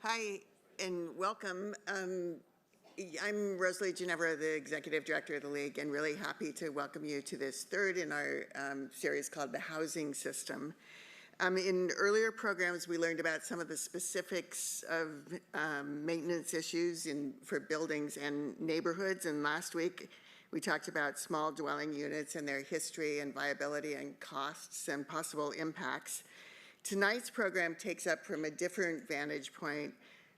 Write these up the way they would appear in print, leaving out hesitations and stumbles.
Hi, and welcome. I'm Rosalie Ginevra, the Executive Director of the League, and really happy to welcome you to this third in our series called The Housing System. In earlier programs, we learned about some of the specifics of maintenance issues for buildings and neighborhoods, and last week we talked about small dwelling units and their history and viability and costs and possible impacts. Tonight's program takes up from a different vantage point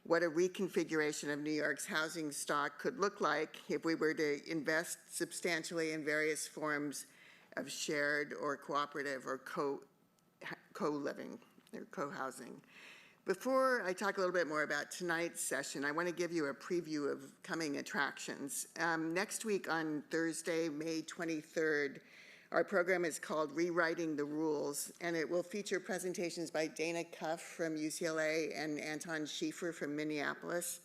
what a reconfiguration of New York's housing stock could look like if we were to invest substantially in various forms of shared or cooperative or co-living or co-housing. Before I talk a little bit more about tonight's session, I want to give you a preview of coming attractions. Next week on Thursday, May 23rd, our program is called Rewriting the Rules, and it will feature presentations by Dana Cuff from UCLA and Anton Schieffer from Minneapolis,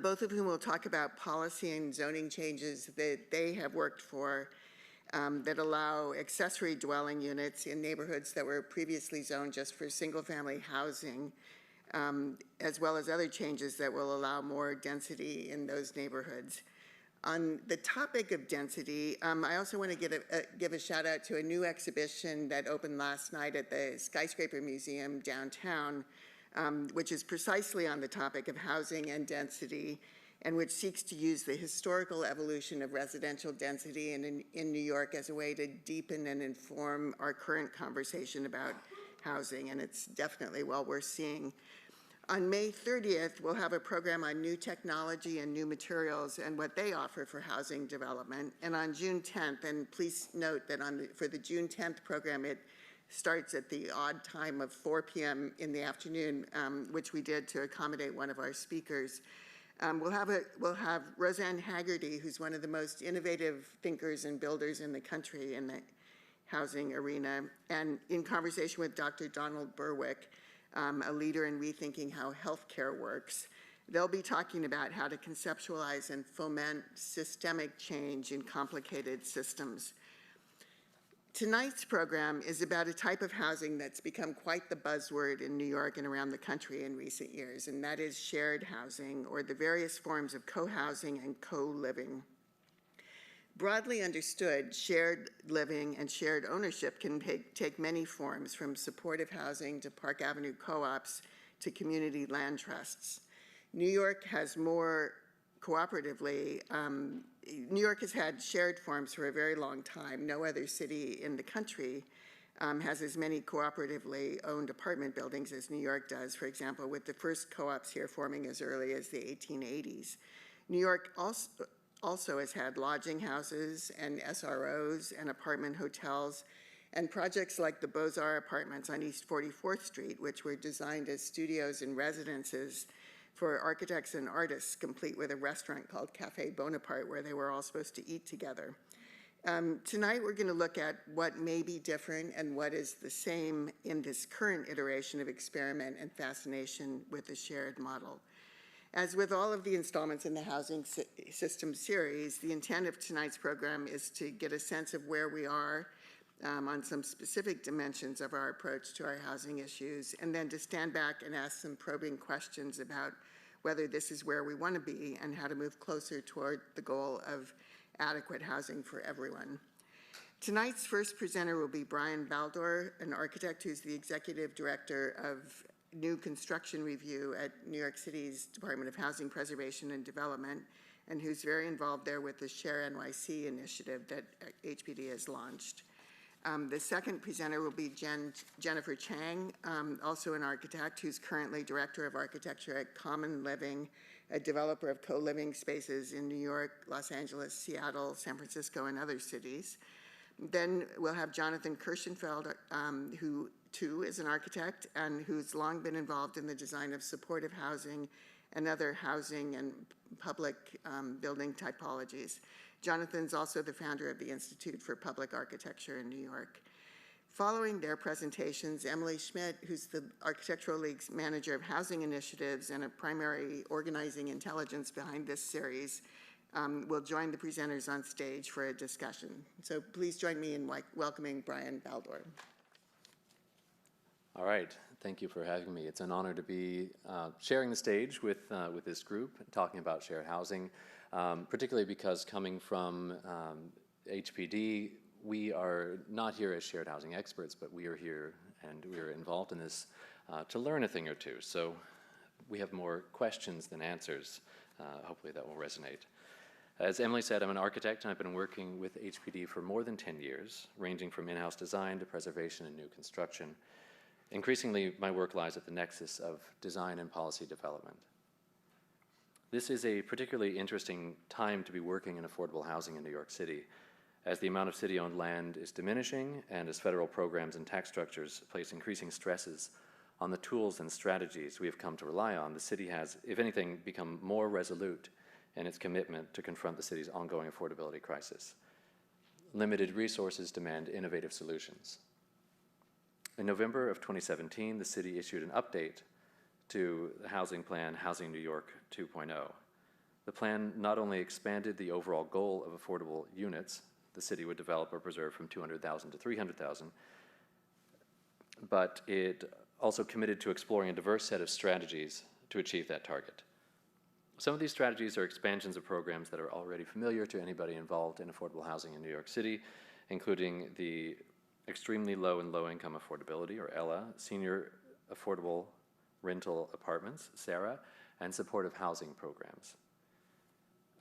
both of whom will talk about policy and zoning changes that they have worked for that allow accessory dwelling units in neighborhoods that were previously zoned just for single-family housing, as well as other changes that will allow more density in those neighborhoods. On the topic of density, I also want to give a shout out to a new exhibition that opened last night at the Skyscraper Museum downtown, which is precisely on the topic of housing and density, and which seeks to use the historical evolution of residential density in New York as a way to deepen and inform our current conversation about housing, and it's definitely well worth seeing. On May 30th, we'll have a program on new technology and new materials and what they offer for housing development. And on June 10th, and please note that for the June 10th program, it starts at the odd time of 4 p.m. in the afternoon, which we did to accommodate one of our speakers. We'll have Roseanne Haggerty, who's one of the most innovative thinkers and builders in the country in the housing arena, and in conversation with Dr. Donald Berwick, a leader in rethinking how healthcare works. They'll be talking about how to conceptualize and foment systemic change in complicated systems. Tonight's program is about a type of housing that's become quite the buzzword in New York and around the country in recent years, and that is shared housing, or the various forms of co-housing and co-living. Broadly understood, shared living and shared ownership can take many forms, from supportive housing to Park Avenue co-ops to community land trusts. New York has more cooperatively, New York has had shared forms for a very long time. No other city in the country has as many cooperatively owned apartment buildings as New York does, for example, with the first co-ops here forming as early as the 1880s. New York also has had lodging houses and SROs and apartment hotels and projects like the Beaux-Arts apartments on East 44th Street, which were designed as studios and residences for architects and artists, complete with a restaurant called Café Bonaparte where they were all supposed to eat together. Tonight we're going to look at what may be different and what is the same in this current iteration of experiment and fascination with the shared model. As with all of the installments in the Housing System series, the intent of tonight's program is to get a sense of where we are on some specific dimensions of our approach to our housing issues, and then to stand back and ask some probing questions about whether this is where we want to be and how to move closer toward the goal of adequate housing for everyone. Tonight's first presenter will be Brian Baldor, an architect who's the executive director of new construction review at New York City's Department of Housing Preservation and Development, and who's very involved there with the ShareNYC initiative that Hpd has launched. The second presenter will be Jennifer Chang, also an architect who's currently Director of Architecture at Common Living, a developer of co-living spaces in New York, Los Angeles, Seattle, San Francisco, and other cities. Then we'll have Jonathan Kirschenfeld, who too is an architect and who's long been involved in the design of supportive housing and other housing and public building typologies. Jonathan's also the founder of the Institute for Public Architecture in New York. Following their presentations, Emily Schmidt, who's the Architectural League's manager of housing initiatives and a primary organizing intelligence behind this series, will join the presenters on stage for a discussion. So please join me in welcoming Brian Baldor. All right. Thank you for having me. It's an honor to be sharing the stage with this group, talking about shared housing, particularly because coming from HPD, we are not here as shared housing experts, but we are here and we are involved in this to learn a thing or two. So we have more questions than answers. Hopefully that will resonate. As Emily said, I'm an architect, and I've been working with HPD for more than 10 years, ranging from in-house design to preservation and new construction. Increasingly, my work lies at the nexus of design and policy development. This is a particularly interesting time to be working in affordable housing in New York City, as the amount of city-owned land is diminishing and as federal programs and tax structures place increasing stresses on the tools and strategies we have come to rely on. The city has, if anything, become more resolute in its commitment to confront the city's ongoing affordability crisis. Limited resources demand innovative solutions. In November of 2017, the city issued an update to the housing plan, Housing New York 2.0. The plan not only expanded the overall goal of affordable units the city would develop or preserve from 200,000 to 300,000, but it also committed to exploring a diverse set of strategies to achieve that target. Some of these strategies are expansions of programs that are already familiar to anybody involved in affordable housing in New York City, including the Extremely Low and Low-Income Affordability, or ELA, Senior Affordable Rental Apartments, SARA, and supportive housing programs.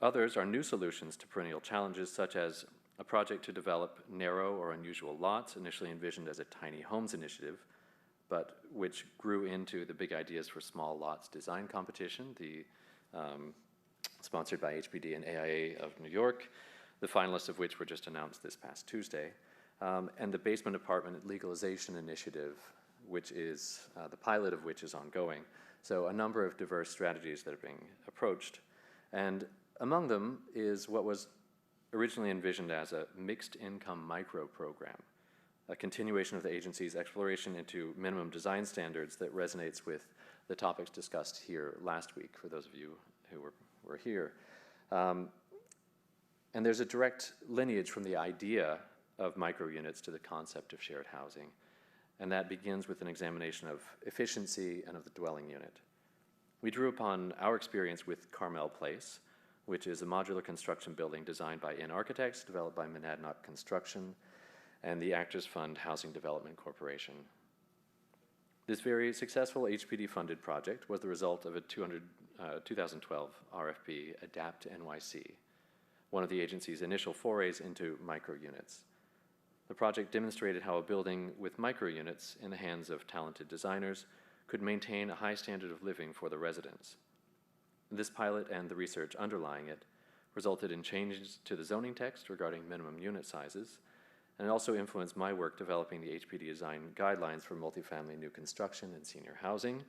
Others are new solutions to perennial challenges, such as a project to develop narrow or unusual lots, initially envisioned as a tiny homes initiative, but which grew into the Big Ideas for Small Lots design competition, sponsored by HPD and AIA of New York, the finalists of which were just announced this past Tuesday, and the Basement Apartment Legalization Initiative, which is, the pilot of which is ongoing. So a number of diverse strategies that are being approached. And among them is what was originally envisioned as a mixed income micro program, a continuation of the agency's exploration into minimum design standards that resonates with the topics discussed here last week, for those of you who were here. And there's a direct lineage from the idea of micro units to the concept of shared housing, and that begins with an examination of efficiency and of the dwelling unit. We drew upon our experience with Carmel Place, which is a modular construction building designed by IN Architects, developed by Monadnock Construction, and the Actors Fund Housing Development Corporation. This very successful HPD-funded project was the result of a 2012 RFP, Adapt NYC, one of the agency's initial forays into micro units. The project demonstrated how a building with micro units in the hands of talented designers could maintain a high standard of living for the residents. This pilot and the research underlying it resulted in changes to the zoning text regarding minimum unit sizes, and it also influenced my work developing the Hpd Design Guidelines for multifamily new construction and senior housing,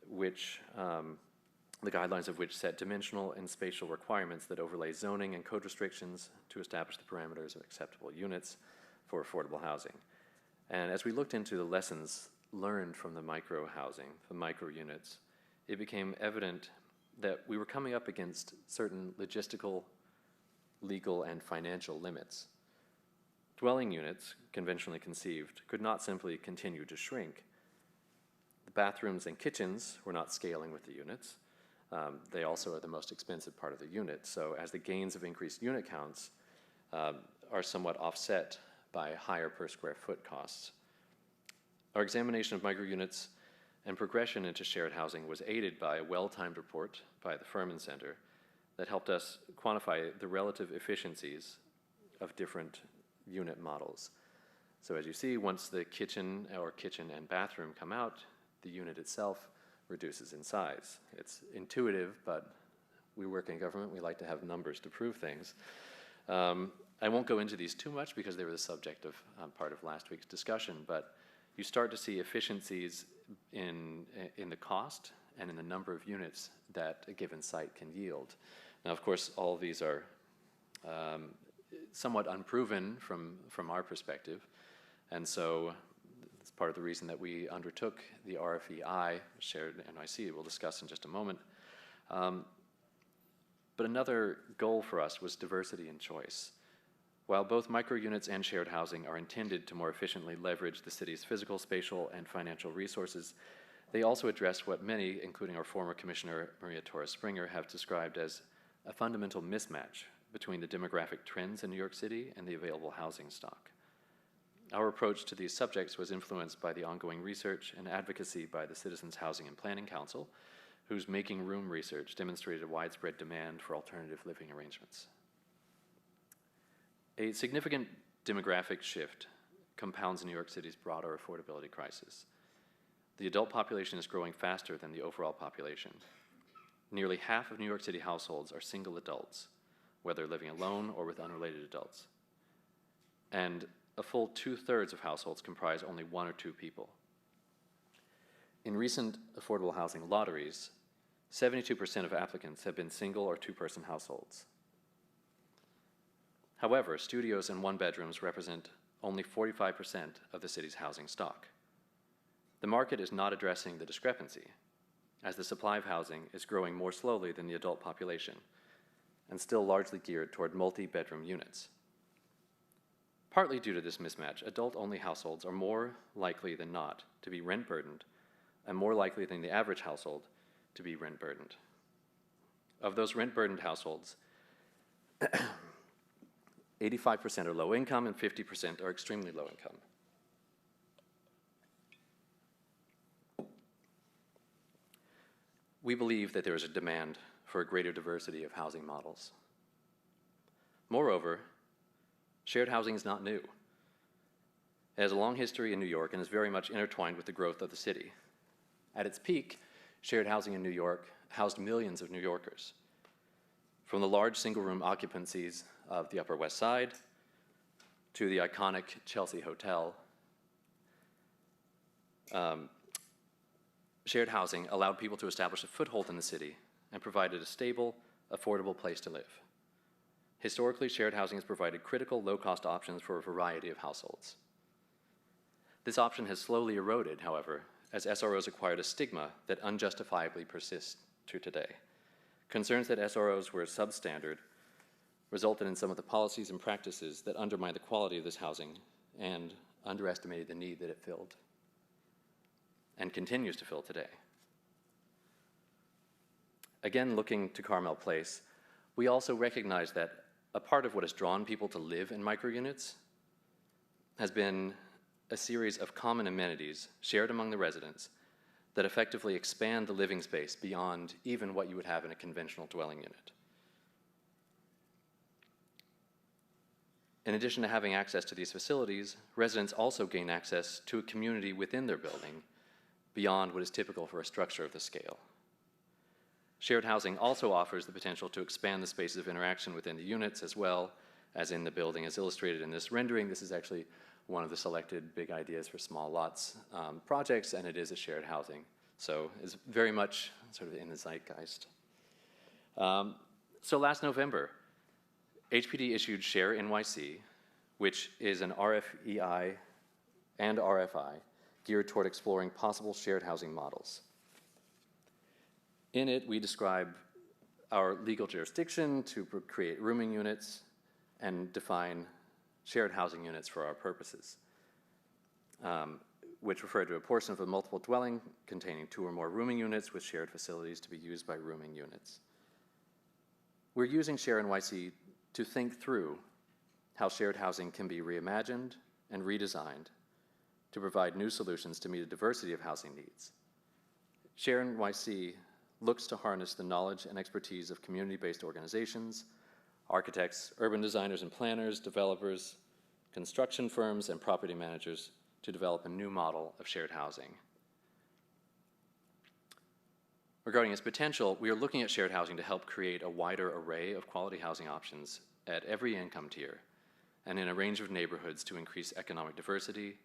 which the guidelines of which set dimensional and spatial requirements that overlay zoning and code restrictions to establish the parameters of acceptable units for affordable housing. And as we looked into the lessons learned from the micro housing, the micro units, it became evident that we were coming up against certain logistical, legal, and financial limits. Dwelling units, conventionally conceived, could not simply continue to shrink. The bathrooms and kitchens were not scaling with the units. They also are the most expensive part of the unit. So as the gains of increased unit counts are somewhat offset by higher per square foot costs. Our examination of micro units and progression into shared housing was aided by a well-timed report by the Furman Center that helped us quantify the relative efficiencies of different unit models. So as you see, once the kitchen or kitchen and bathroom come out, the unit itself reduces in size. It's intuitive, but we work in government, we like to have numbers to prove things. I won't go into these too much because they were the subject of part of last week's discussion, but you start to see efficiencies in the cost and in the number of units that a given site can yield. Now, of course, all of these are somewhat unproven from our perspective, and so it's part of the reason that we undertook the RFEI, ShareNYC, we'll discuss in just a moment. But another goal for us was diversity and choice. While both microunits and shared housing are intended to more efficiently leverage the city's physical, spatial, and financial resources, they also address what many, including our former Commissioner Maria Torres Springer, have described as a fundamental mismatch between the demographic trends in New York City and the available housing stock. Our approach to these subjects was influenced by the ongoing research and advocacy by the Citizens Housing and Planning Council, whose Making Room research demonstrated widespread demand for alternative living arrangements. A significant demographic shift compounds New York City's broader affordability crisis. The adult population is growing faster than the overall population. Nearly half of New York City households are single adults, whether living alone or with unrelated adults. And a full 2/3 of households comprise only 1 or 2 people. In recent affordable housing lotteries, 72% of applicants have been single or 2-person households. However, studios and 1-bedrooms represent only 45% of the city's housing stock. The market is not addressing the discrepancy, as the supply of housing is growing more slowly than the adult population, and still largely geared toward multi-bedroom units. Partly due to this mismatch, adult-only households are more likely than not to be rent-burdened, and more likely than the average household to be rent-burdened. Of those rent-burdened households, 85% are low income and 50% are extremely low income. We believe that there is a demand for a greater diversity of housing models. Moreover, shared housing is not new. It has a long history in New York and is very much intertwined with the growth of the city. At its peak, shared housing in New York housed millions of New Yorkers. From the large single-room occupancies of the Upper West Side to the iconic Chelsea Hotel, shared housing allowed people to establish a foothold in the city and provided a stable, affordable place to live. Historically, shared housing has provided critical, low-cost options for a variety of households. This option has slowly eroded, however, as SROs acquired a stigma that unjustifiably persists to today. Concerns that SROs were substandard resulted in some of the policies and practices that undermine the quality of this housing and underestimated the need that it filled and continues to fill today. Again, looking to Carmel Place, we also recognize that a part of what has drawn people to live in microunits has been a series of common amenities shared among the residents that effectively expand the living space beyond even what you would have in a conventional dwelling unit. In addition to having access to these facilities, residents also gain access to a community within their building beyond what is typical for a structure of this scale. Shared housing also offers the potential to expand the spaces of interaction within the units as well as in the building. As illustrated in this rendering, this is actually one of the selected big ideas for small lots projects, and it is a shared housing. So it's very much sort of in the zeitgeist. So last November, HPD issued ShareNYC, which is an RFEI and RFI geared toward exploring possible shared housing models. In it, we describe our legal jurisdiction to create rooming units and define shared housing units for our purposes, which refer to a portion of a multiple dwelling containing 2 or more rooming units with shared facilities to be used by rooming units. We're using ShareNYC to think through how shared housing can be reimagined and redesigned to provide new solutions to meet a diversity of housing needs. ShareNYC looks to harness the knowledge and expertise of community-based organizations, architects, urban designers and planners, developers, construction firms, and property managers to develop a new model of shared housing. Regarding its potential, we are looking at shared housing to help create a wider array of quality housing options at every income tier and in a range of neighborhoods to increase economic diversity,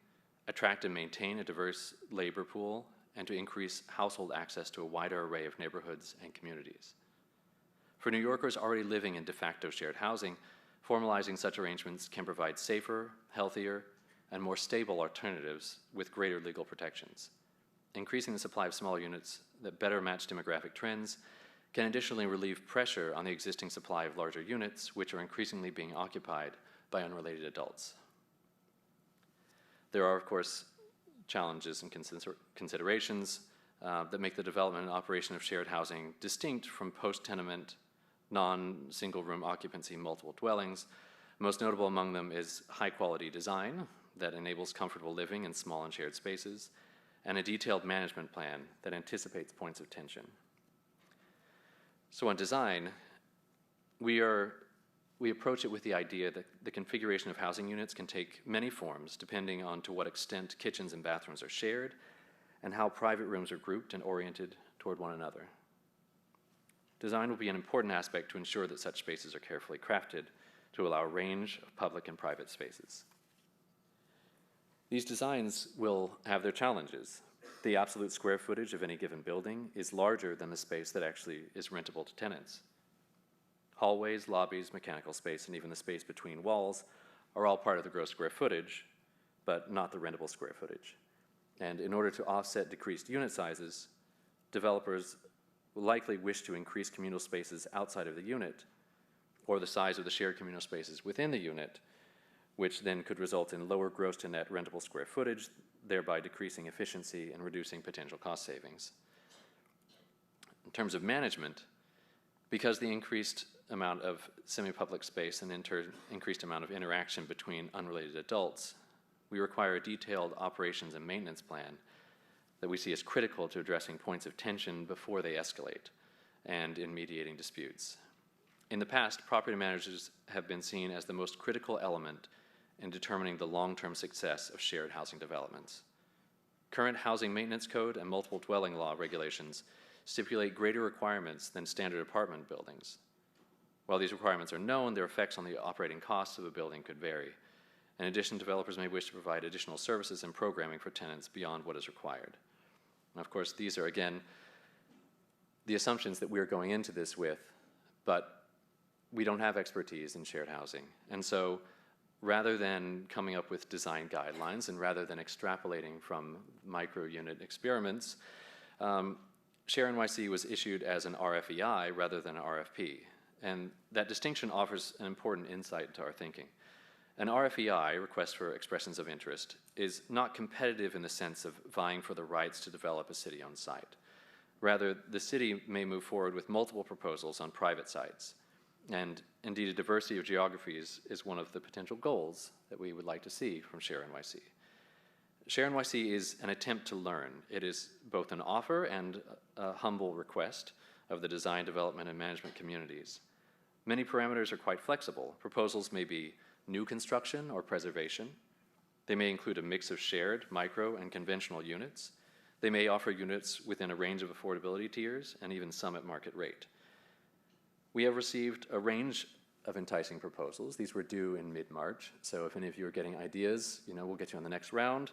attract and maintain a diverse labor pool, and to increase household access to a wider array of neighborhoods and communities. For New Yorkers already living in de facto shared housing, formalizing such arrangements can provide safer, healthier, and more stable alternatives with greater legal protections. Increasing the supply of smaller units that better match demographic trends can additionally relieve pressure on the existing supply of larger units, which are increasingly being occupied by unrelated adults. There are, of course, challenges and considerations that make the development and operation of shared housing distinct from post-tenement, non-single room occupancy multiple dwellings. Most notable among them is high-quality design that enables comfortable living in small and shared spaces, and a detailed management plan that anticipates points of tension. So on design, we approach it with the idea that the configuration of housing units can take many forms depending on to what extent kitchens and bathrooms are shared and how private rooms are grouped and oriented toward one another. Design will be an important aspect to ensure that such spaces are carefully crafted to allow a range of public and private spaces. These designs will have their challenges. The absolute square footage of any given building is larger than the space that actually is rentable to tenants. Hallways, lobbies, mechanical space, and even the space between walls are all part of the gross square footage, but not the rentable square footage. And in order to offset decreased unit sizes, developers will likely wish to increase communal spaces outside of the unit, or the size of the shared communal spaces within the unit, which then could result in lower gross to net rentable square footage, thereby decreasing efficiency and reducing potential cost savings. In terms of management, because the increased amount of semi-public space and increased amount of interaction between unrelated adults, we require a detailed operations and maintenance plan that we see as critical to addressing points of tension before they escalate and in mediating disputes. In the past, property managers have been seen as the most critical element in determining the long-term success of shared housing developments. Current housing maintenance code and multiple dwelling law regulations stipulate greater requirements than standard apartment buildings. While these requirements are known, their effects on the operating costs of a building could vary. In addition, developers may wish to provide additional services and programming for tenants beyond what is required. And of course, these are, again, the assumptions that we're going into this with, but we don't have expertise in shared housing. And so rather than coming up with design guidelines and rather than extrapolating from micro-unit experiments, ShareNYC was issued as an RFEI rather than an RFP. And that distinction offers an important insight into our thinking. An RFEI, request for expressions of interest, is not competitive in the sense of vying for the rights to develop a city-owned site. Rather, the city may move forward with multiple proposals on private sites. And indeed, a diversity of geographies is one of the potential goals that we would like to see from ShareNYC. ShareNYC is an attempt to learn. It is both an offer and a humble request of the design, development, and management communities. Many parameters are quite flexible. Proposals may be new construction or preservation. They may include a mix of shared, micro, and conventional units. They may offer units within a range of affordability tiers and even some at market rate. We have received a range of enticing proposals. These were due in mid-March, so if any of you are getting ideas, we'll get you on the next round.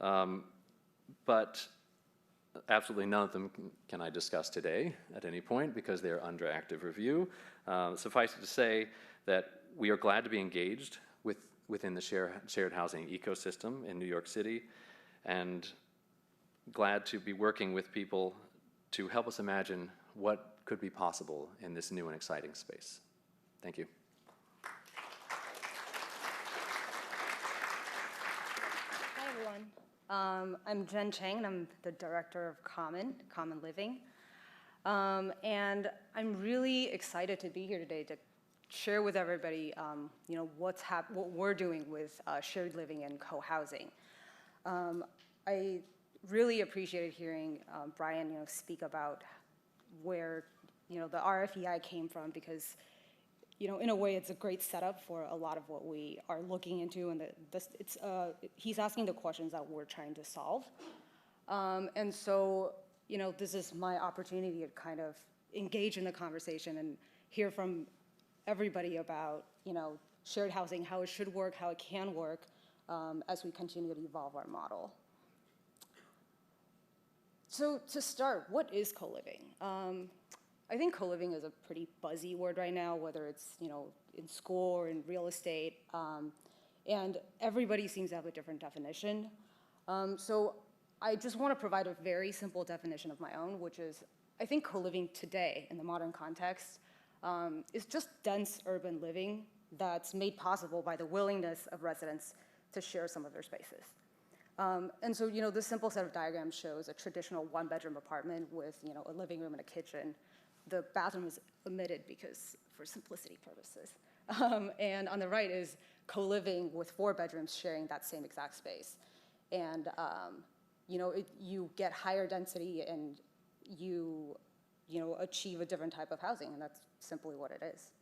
But absolutely none of them can I discuss today at any point because they're under active review. Suffice it to say that we are glad to be engaged within the shared housing ecosystem in New York City and glad to be working with people to help us imagine what could be possible in this new and exciting space. Thank you. Hi, everyone. I'm Jenn Chang, and I'm the director of Common Living. And I'm really excited to be here today to share with everybody, what we're doing with shared living and co-housing. I really appreciated hearing Brian, speak about where, the RFEI came from because, in a way, it's a great setup for a lot of what we are looking into, and he's asking the questions that we're trying to solve. And so, this is my opportunity to kind of engage in the conversation and hear from everybody about, shared housing, how it should work, how it can work, as we continue to evolve our model. So to start, what is co-living? I think co-living is a pretty buzzy word right now, whether it's, in school or in real estate, and everybody seems to have a different definition. So I just want to provide a very simple definition of my own, which is, I think co-living today in the modern context is just dense urban living that's made possible by the willingness of residents to share some of their spaces. And so, this simple set of diagrams shows a traditional one-bedroom apartment with, a living room and a kitchen. The bathroom is omitted for simplicity purposes. And on the right is co-living with 4 bedrooms sharing that same exact space. And, you get higher density and you achieve a different type of housing, and that's simply what it is.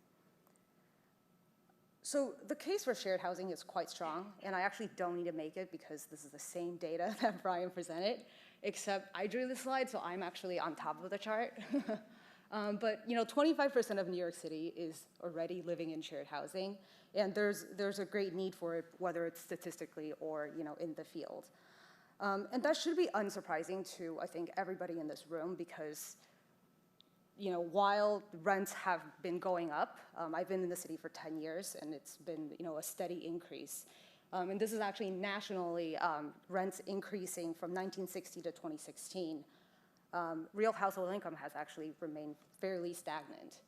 So the case for shared housing is quite strong, and I actually don't need to make it because this is the same data that Brian presented, except I drew the slide, so I'm actually on top of the chart. But 25% of New York City is already living in shared housing, and there's a great need for it, whether it's statistically or in the field. And that should be unsurprising to, I think, everybody in this room because while rents have been going up, I've been in the city for 10 years, and it's been, a steady increase. And this is actually nationally, rents increasing from 1960 to 2016. Real household income has actually remained fairly stagnant.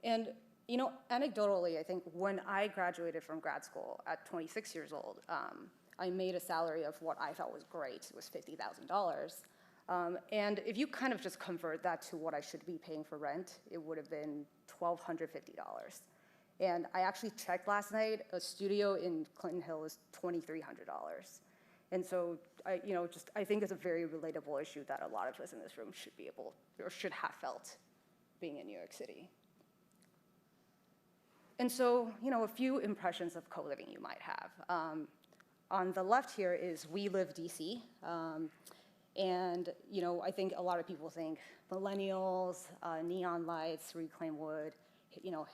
And, anecdotally, I think when I graduated from grad school at 26 years old, I made a salary of what I thought was great. It was $50,000. And if you kind of just convert that to what I should be paying for rent, it would have been $1,250. And I actually checked last night, a studio in Clinton Hill is $2,300. And so, I think it's a very relatable issue that a lot of us in this room should be able, or should have felt being in New York City. And so, a few impressions of co-living you might have. On the left here is We Live DC. And, I think a lot of people think millennials, neon lights, reclaimed wood,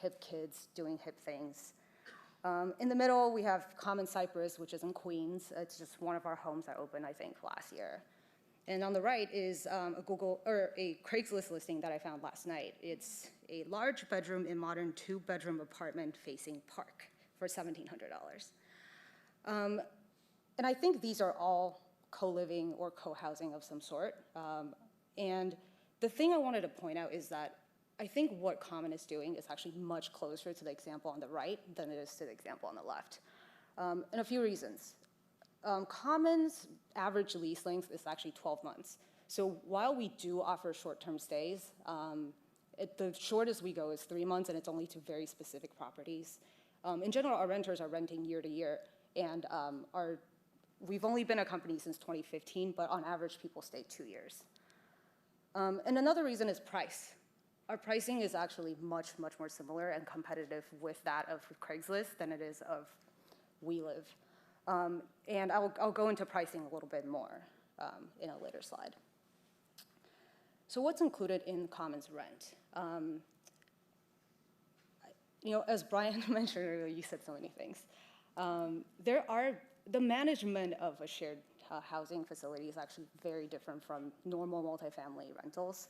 hip kids doing hip things. In the middle, we have Common Cypress, which is in Queens. It's just one of our homes that opened, I think, last year. And on the right is a Craigslist listing that I found last night. It's a large bedroom in modern 2-bedroom apartment facing Park for $1,700. And I think these are all co-living or co-housing of some sort. And the thing I wanted to point out is that I think what Common is doing is actually much closer to the example on the right than it is to the example on the left. And a few reasons. Common's average lease length is actually 12 months. So while we do offer short-term stays, the shortest we go is 3 months, and it's only to very specific properties. In general, our renters are renting year to year, and we've only been a company since 2015, but on average, people stay 2 years. And another reason is price. Our pricing is actually much, much more similar and competitive with that of Craigslist than it is of We Live. And I'll go into pricing a little bit more in a later slide. So what's included in Common's rent? As Brian mentioned earlier, you said so many things. The management of a shared housing facility is actually very different from normal multifamily rentals.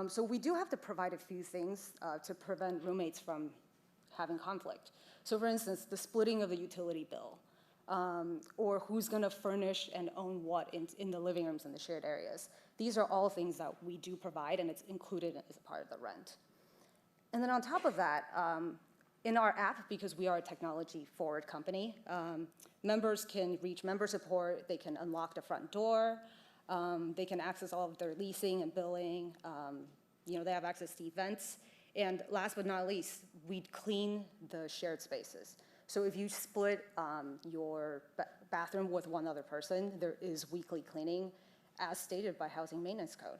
So we do have to provide a few things to prevent roommates from having conflict. So for instance, the splitting of the utility bill, or who's gonna furnish and own what in the living rooms and the shared areas. These are all things that we do provide, and it's included as a part of the rent. And then on top of that, in our app, because we are a technology-forward company, members can reach member support, they can unlock the front door, they can access all of their leasing and billing, they have access to events, and last but not least, we clean the shared spaces. So if you split your bathroom with one other person, there is weekly cleaning as stated by Housing Maintenance Code.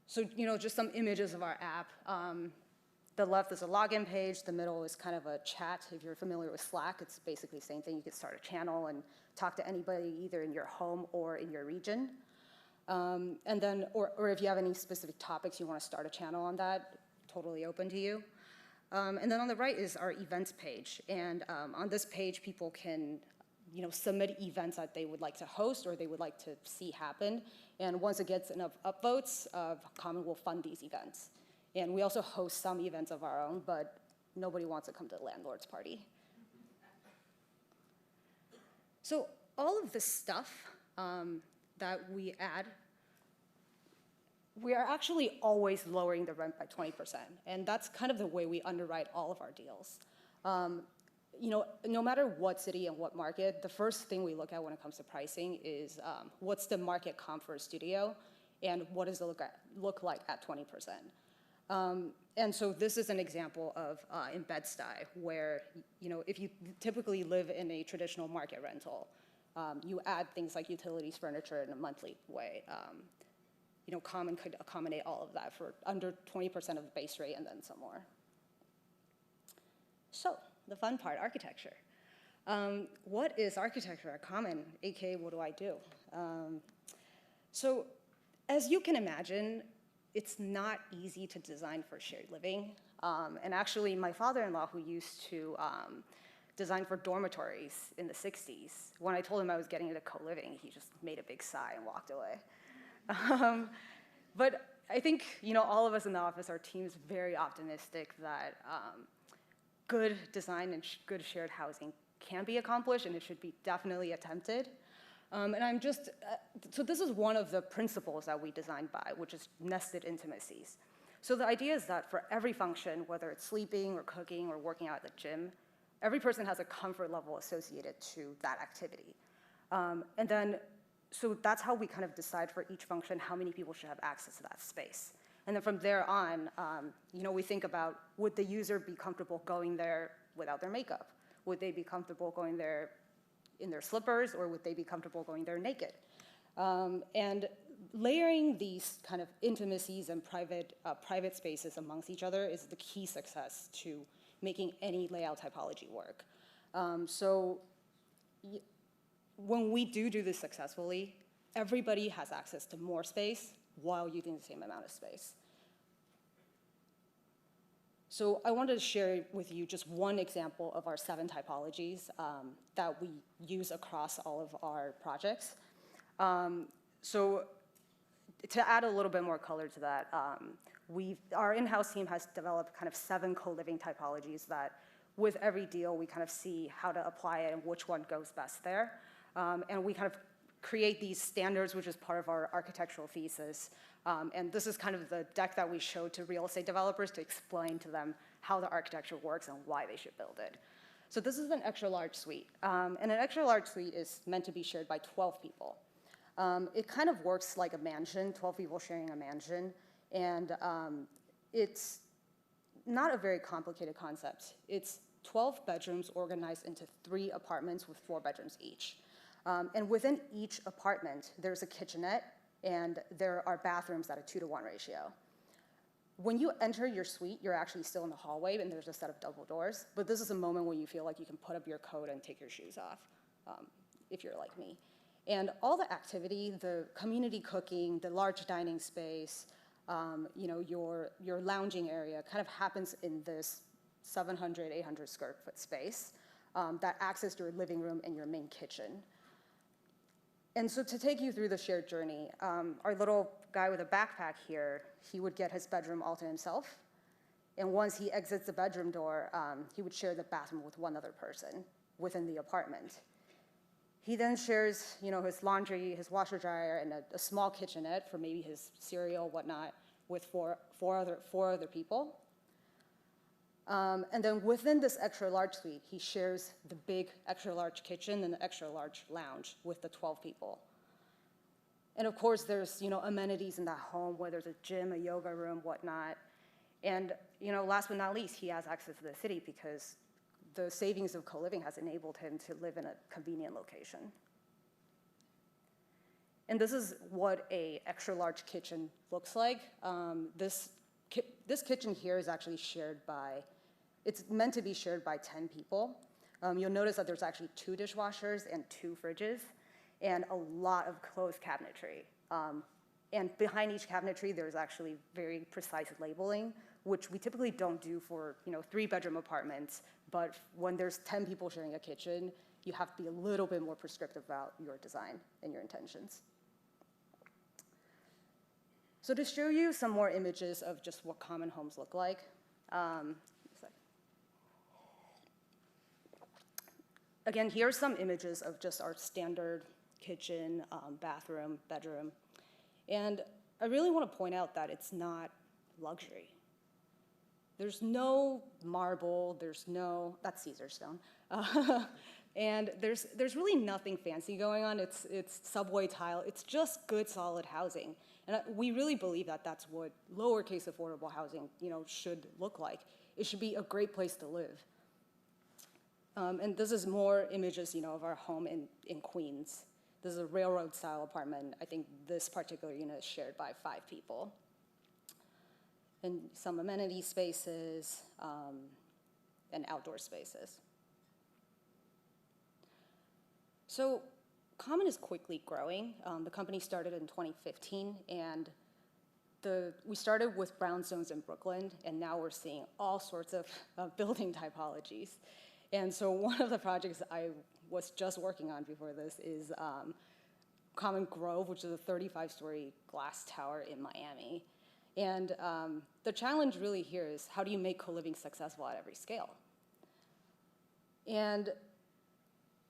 So, just some images of our app. The left is a login page, the middle is kind of a chat. If you're familiar with Slack, it's basically the same thing. You can start a channel and talk to anybody either in your home or in your region. And then, or if you have any specific topics you want to start a channel on that, totally open to you. And then on the right is our events page. And on this page, people can submit events that they would like to host or they would like to see happen. And once it gets enough upvotes, Common will fund these events. And we also host some events of our own, but nobody wants to come to the landlord's party. So all of this stuff that we add, we are actually always lowering the rent by 20%, and that's kind of the way we underwrite all of our deals. No matter what city and what market, the first thing we look at when it comes to pricing is what's the market comp for a studio, and what does it look like at 20%. And so this is an example of in Bed-Stuy, where if you typically live in a traditional market rental, you add things like utilities, furniture in a monthly way. Common could accommodate all of that for under 20% of the base rate and then some more. So the fun part, architecture. What is architecture at Common, aka what do I do? So as you can imagine, it's not easy to design for shared living. And actually, my father-in-law, who used to design for dormitories in the 60s, when I told him I was getting into co-living, he just made a big sigh and walked away. But I think all of us in the office, our team is very optimistic that good design and good shared housing can be accomplished, and it should be definitely attempted. And I'm just, so this is one of the principles that we designed by, which is nested intimacies. So the idea is that for every function, whether it's sleeping or cooking or working out at the gym, every person has a comfort level associated to that activity. And then, so that's how we kind of decide for each function how many people should have access to that space. And then from there on, we think about, would the user be comfortable going there without their makeup? Would they be comfortable going there in their slippers, or would they be comfortable going there naked? And layering these kind of intimacies and private spaces amongst each other is the key success to making any layout typology work. So when we do this successfully, everybody has access to more space while using the same amount of space. So I wanted to share with you just one example of our 7 typologies that we use across all of our projects. So to add a little bit more color to that, our in-house team has developed kind of 7 co-living typologies that with every deal, we kind of see how to apply it and which one goes best there. And we kind of create these standards, which is part of our architectural thesis. And this is kind of the deck that we show to real estate developers to explain to them how the architecture works and why they should build it. So this is an extra large suite. And an extra large suite is meant to be shared by 12 people. It kind of works like a mansion, 12 people sharing a mansion. And it's not a very complicated concept. It's 12 bedrooms organized into 3 apartments with 4 bedrooms each. And within each apartment, there's a kitchenette, and there are bathrooms at a 2-to-1 ratio. When you enter your suite, you're actually still in the hallway, and there's a set of double doors. But this is a moment when you feel like you can put up your coat and take your shoes off, if you're like me. And all the activity, the community cooking, the large dining space, your lounging area kind of happens in this 700, 800 square foot space that access your living room and your main kitchen. And so to take you through the shared journey, our little guy with a backpack here, he would get his bedroom all to himself. And once he exits the bedroom door, he would share the bathroom with one other person within the apartment. He then shares, his laundry, his washer dryer, and a small kitchenette for maybe his cereal, whatnot, with four other people. And then within this extra large suite, he shares the big extra large kitchen and the extra large lounge with the 12 people. And of course, there's amenities in that home, where there's a gym, a yoga room, whatnot. And last but not least, he has access to the city because the savings of co-living has enabled him to live in a convenient location. And this is what a extra large kitchen looks like. This kitchen here is actually shared by, it's meant to be shared by 10 people. You'll notice that there's actually 2 dishwashers and 2 fridges and a lot of closed cabinetry. And behind each cabinetry, there's actually very precise labeling, which we typically don't do for 3-bedroom apartments. But when there's 10 people sharing a kitchen, you have to be a little bit more prescriptive about your design and your intentions. So to show you some more images of just what common homes look like, again, here are some images of just our standard kitchen, bathroom, bedroom. And I really want to point out that it's not luxury. There's no marble, that's Caesar stone. And there's really nothing fancy going on. It's subway tile. It's just good, solid housing. And we really believe that that's what lowercase affordable housing, should look like. It should be a great place to live. And this is more images, of our home in Queens. This is a railroad-style apartment. I think this particular unit is shared by 5 people. And some amenity spaces and outdoor spaces. So Common is quickly growing. The company started in 2015, and we started with brownstones in Brooklyn, and now we're seeing all sorts of building typologies. And so one of the projects I was just working on before this is Common Grove, which is a 35-story glass tower in Miami. And the challenge really here is, how do you make co-living successful at every scale? And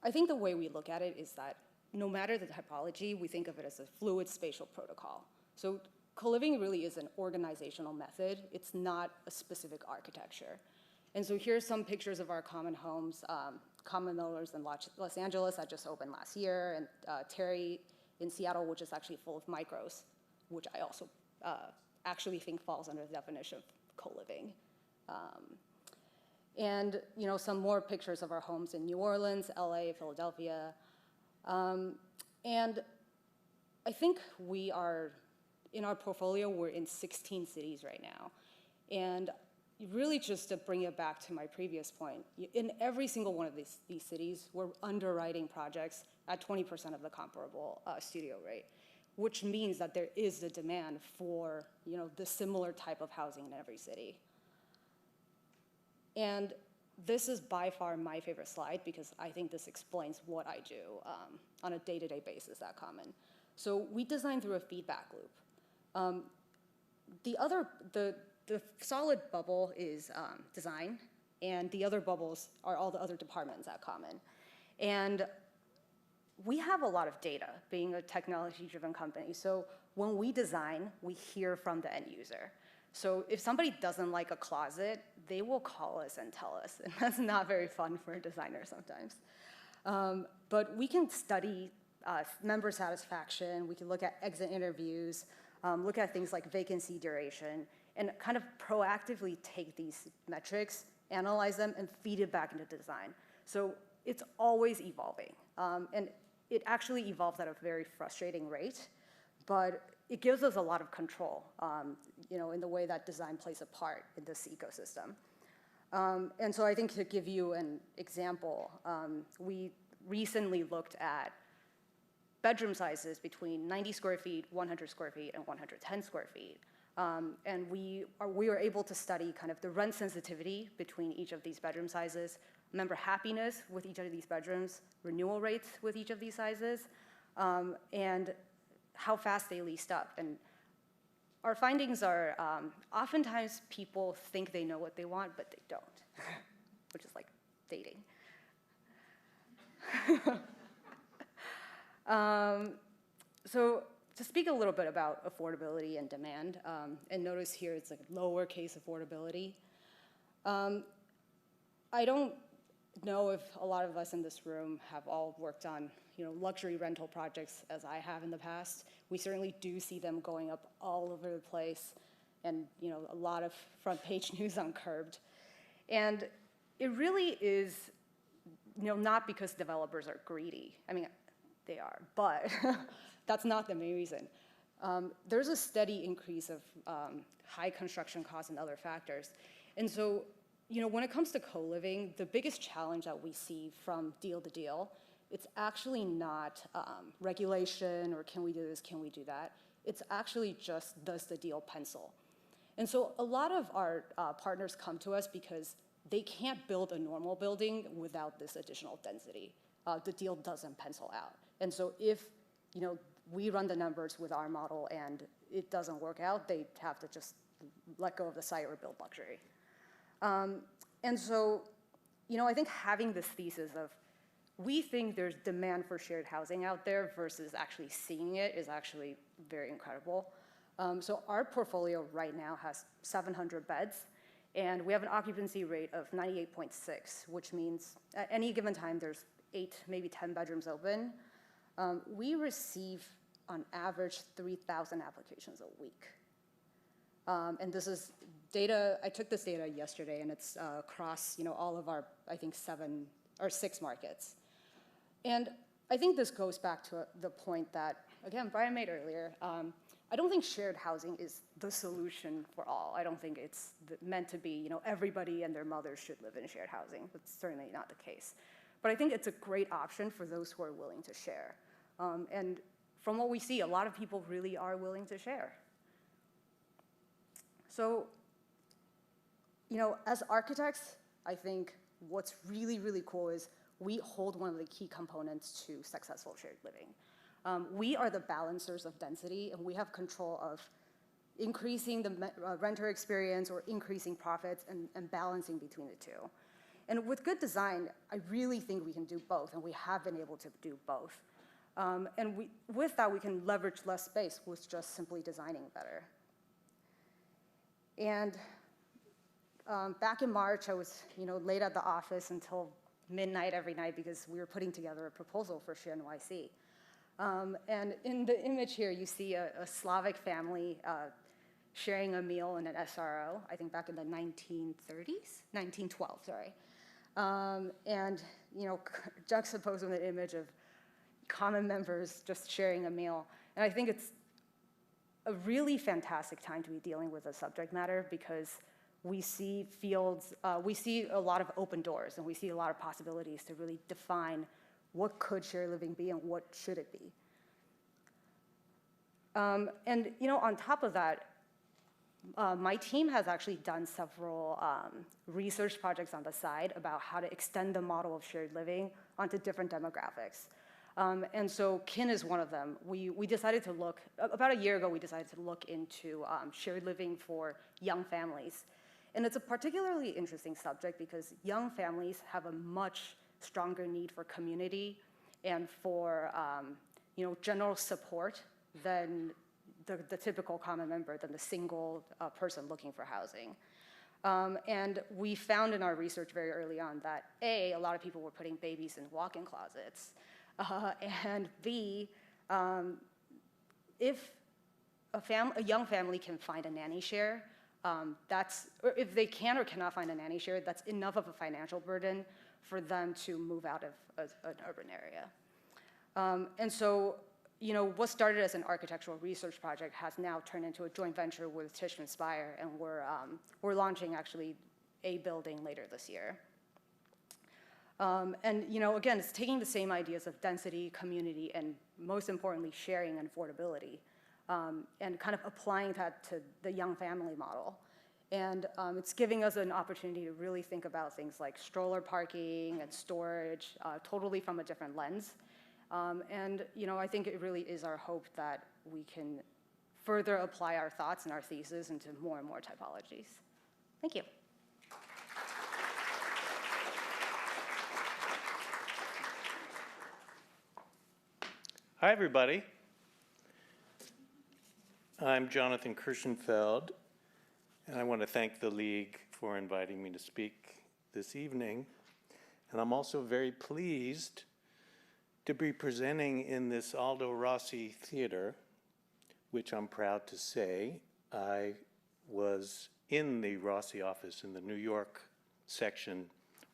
I think the way we look at it is that no matter the typology, we think of it as a fluid spatial protocol. So co-living really is an organizational method. It's not a specific architecture. And so here's some pictures of our Common homes. Common Millers in Los Angeles that just opened last year, and Terry in Seattle, which is actually full of micros, which I also actually think falls under the definition of co-living. And some more pictures of our homes in New Orleans, LA, Philadelphia. And I think we are, in our portfolio, we're in 16 cities right now. And really just to bring it back to my previous point, in every single one of these cities, we're underwriting projects at 20% of the comparable studio rate, which means that there is the demand for the similar type of housing in every city. And this is by far my favorite slide because I think this explains what I do on a day-to-day basis at Common. So we design through a feedback loop. The solid bubble is design, and the other bubbles are all the other departments at Common. And we have a lot of data, being a technology-driven company. So when we design, we hear from the end user. So if somebody doesn't like a closet, they will call us and tell us, and that's not very fun for a designer sometimes. But we can study member satisfaction, we can look at exit interviews, look at things like vacancy duration, and kind of proactively take these metrics, analyze them, and feed it back into design. So it's always evolving. And it actually evolves at a very frustrating rate, but it gives us a lot of control, in the way that design plays a part in this ecosystem. And so I think to give you an example, we recently looked at bedroom sizes between 90 square feet, 100 square feet, and 110 square feet. And we were able to study kind of the rent sensitivity between each of these bedroom sizes, member happiness with each of these bedrooms, renewal rates with each of these sizes, and how fast they leased up. And our findings are oftentimes people think they know what they want, but they don't, which is like dating. So to speak a little bit about affordability and demand, and notice here it's like lowercase affordability. I don't know if a lot of us in this room have all worked on luxury rental projects as I have in the past. We certainly do see them going up all over the place, and a lot of front page news on Curbed. And it really is not because developers are greedy. I mean, they are, but that's not the main reason. There's a steady increase of high construction costs and other factors. And so, when it comes to co-living, the biggest challenge that we see from deal to deal, it's actually not regulation or can we do this, can we do that. It's actually just, does the deal pencil? And so a lot of our partners come to us because they can't build a normal building without this additional density. The deal doesn't pencil out. And so if we run the numbers with our model and it doesn't work out, they have to just let go of the site or build luxury. And so, I think having this thesis of we think there's demand for shared housing out there versus actually seeing it is actually very incredible. So our portfolio right now has 700 beds, and we have an occupancy rate of 98.6, which means at any given time there's 8, maybe 10 bedrooms open. We receive on average 3,000 applications a week. And this is data, I took this data yesterday, and it's across all of our, I think, 7 or 6 markets. And I think this goes back to the point that, again, Brian made earlier. I don't think shared housing is the solution for all. I don't think it's meant to be, everybody and their mothers should live in shared housing. That's certainly not the case. But I think it's a great option for those who are willing to share. And from what we see, a lot of people really are willing to share. So, as architects, I think what's really, really cool is we hold one of the key components to successful shared living. We are the balancers of density, and we have control of increasing the renter experience or increasing profits and balancing between the two. And with good design, I really think we can do both, and we have been able to do both. And with that, we can leverage less space with just simply designing better. And back in March, I was late at the office until midnight every night because we were putting together a proposal for ShareNYC. And in the image here, you see a Slavic family sharing a meal in an SRO, I think back in the 1930s? 1912, sorry. And juxtaposed with an image of common members just sharing a meal. And I think it's a really fantastic time to be dealing with the subject matter because we see fields, we see a lot of open doors, and we see a lot of possibilities to really define what could shared living be and what should it be. And on top of that, my team has actually done several research projects on the side about how to extend the model of shared living onto different demographics. And so kin is one of them. We decided to look, about a year ago, we decided to look into shared living for young families. And it's a particularly interesting subject because young families have a much stronger need for community and for general support than the typical common member, than the single person looking for housing. And we found in our research very early on that A, a lot of people were putting babies in walk-in closets, and B, if a young family can find a nanny share, or if they can or cannot find a nanny share, that's enough of a financial burden for them to move out of an urban area. And so, what started as an architectural research project has now turned into a joint venture with Tishman Speyer, and we're launching actually a building later this year. And again, it's taking the same ideas of density, community, and most importantly, sharing and affordability, and kind of applying that to the young family model. And it's giving us an opportunity to really think about things like stroller parking and storage, totally from a different lens. And I think it really is our hope that we can further apply our thoughts and our thesis into more and more typologies. Thank you. Hi, everybody. I'm Jonathan Kirschenfeld, and I want to thank the League for inviting me to speak this evening. And I'm also very pleased to be presenting in this Aldo Rossi Theater, which I'm proud to say I was in the Rossi office in the New York section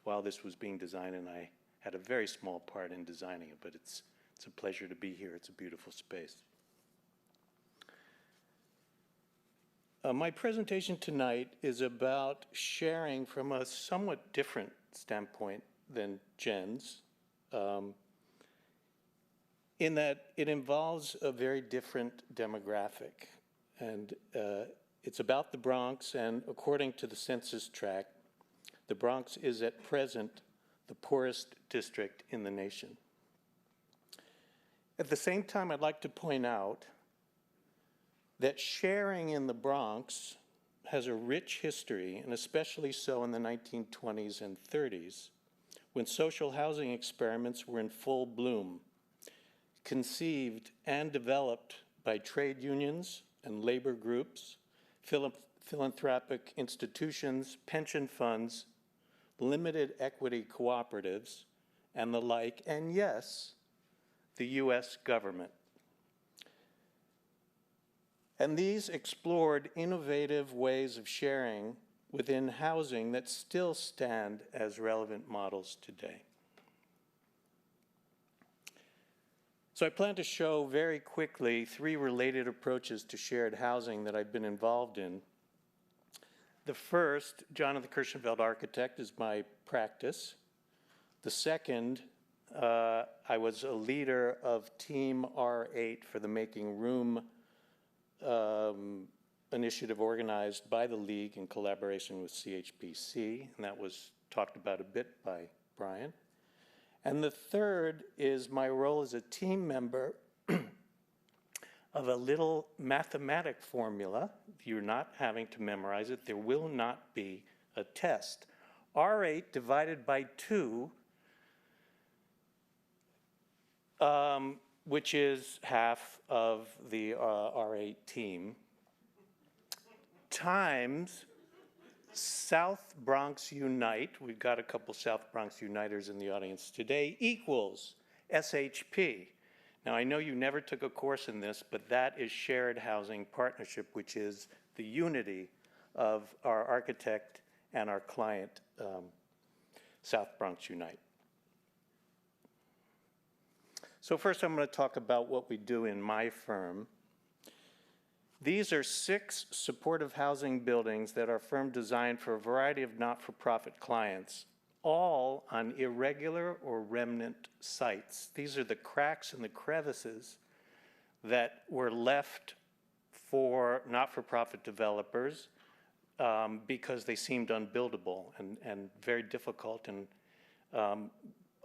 while this was being designed, and I had a very small part in designing it, but it's a pleasure to be here. It's a beautiful space. My presentation tonight is about sharing from a somewhat different standpoint than Jenn's, in that it involves a very different demographic. And it's about the Bronx, and according to the census tract, the Bronx is at present the poorest district in the nation. At the same time, I'd like to point out that sharing in the Bronx has a rich history, and especially so in the 1920s and 30s, when social housing experiments were in full bloom, conceived and developed by trade unions, and labor groups, philanthropic institutions, pension funds, limited equity cooperatives, and the like, and yes, the US government. And these explored innovative ways of sharing within housing that still stand as relevant models today. So I plan to show very quickly 3 related approaches to shared housing that I've been involved in. The first, Jonathan Kirschenfeld, architect, is my practice. The second, I was a leader of Team R8 for the Making Room initiative organized by the League in collaboration with CHPC, and that was talked about a bit by Brian. And the third is my role as a team member of a little mathematic formula. You're not having to memorize it. There will not be a test. R8 divided by 2, which is half of the R8 team, times South Bronx Unite, we've got a couple South Bronx Uniters in the audience today, equals SHP. Now, I know you never took a course in this, but that is Shared Housing Partnership, which is the unity of our architect and our client, South Bronx Unite. So first, I'm going to talk about what we do in my firm. These are 6 supportive housing buildings that our firm designed for a variety of not-for-profit clients, all on irregular or remnant sites. These are the cracks and the crevices that were left for not-for-profit developers because they seemed unbuildable and very difficult, and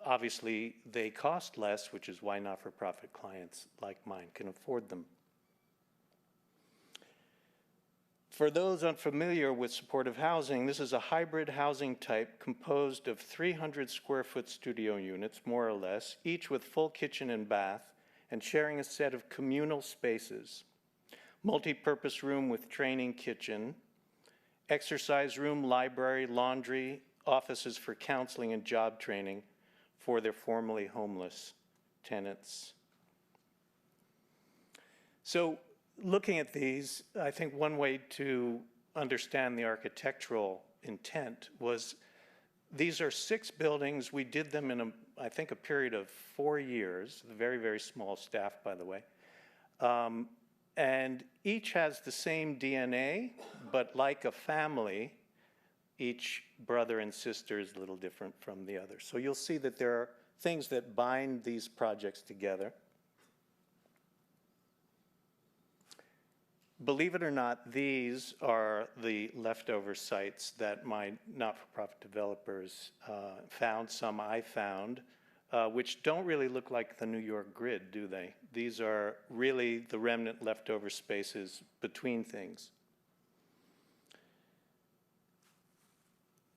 obviously they cost less, which is why not-for-profit clients like mine can afford them. For those unfamiliar with supportive housing, this is a hybrid housing type composed of 300 square foot studio units, more or less, each with full kitchen and bath, and sharing a set of communal spaces. Multi-purpose room with training kitchen, exercise room, library, laundry, offices for counseling and job training for their formerly homeless tenants. So, looking at these, I think one way to understand the architectural intent was these are 6 buildings. We did them in, I think, a period of 4 years, very, very small staff, by the way. And each has the same DNA, but like a family, each brother and sister is a little different from the other. So you'll see that there are things that bind these projects together. Believe it or not, these are the leftover sites that my not-for-profit developers found, some I found, which don't really look like the New York grid, do they? These are really the remnant leftover spaces between things.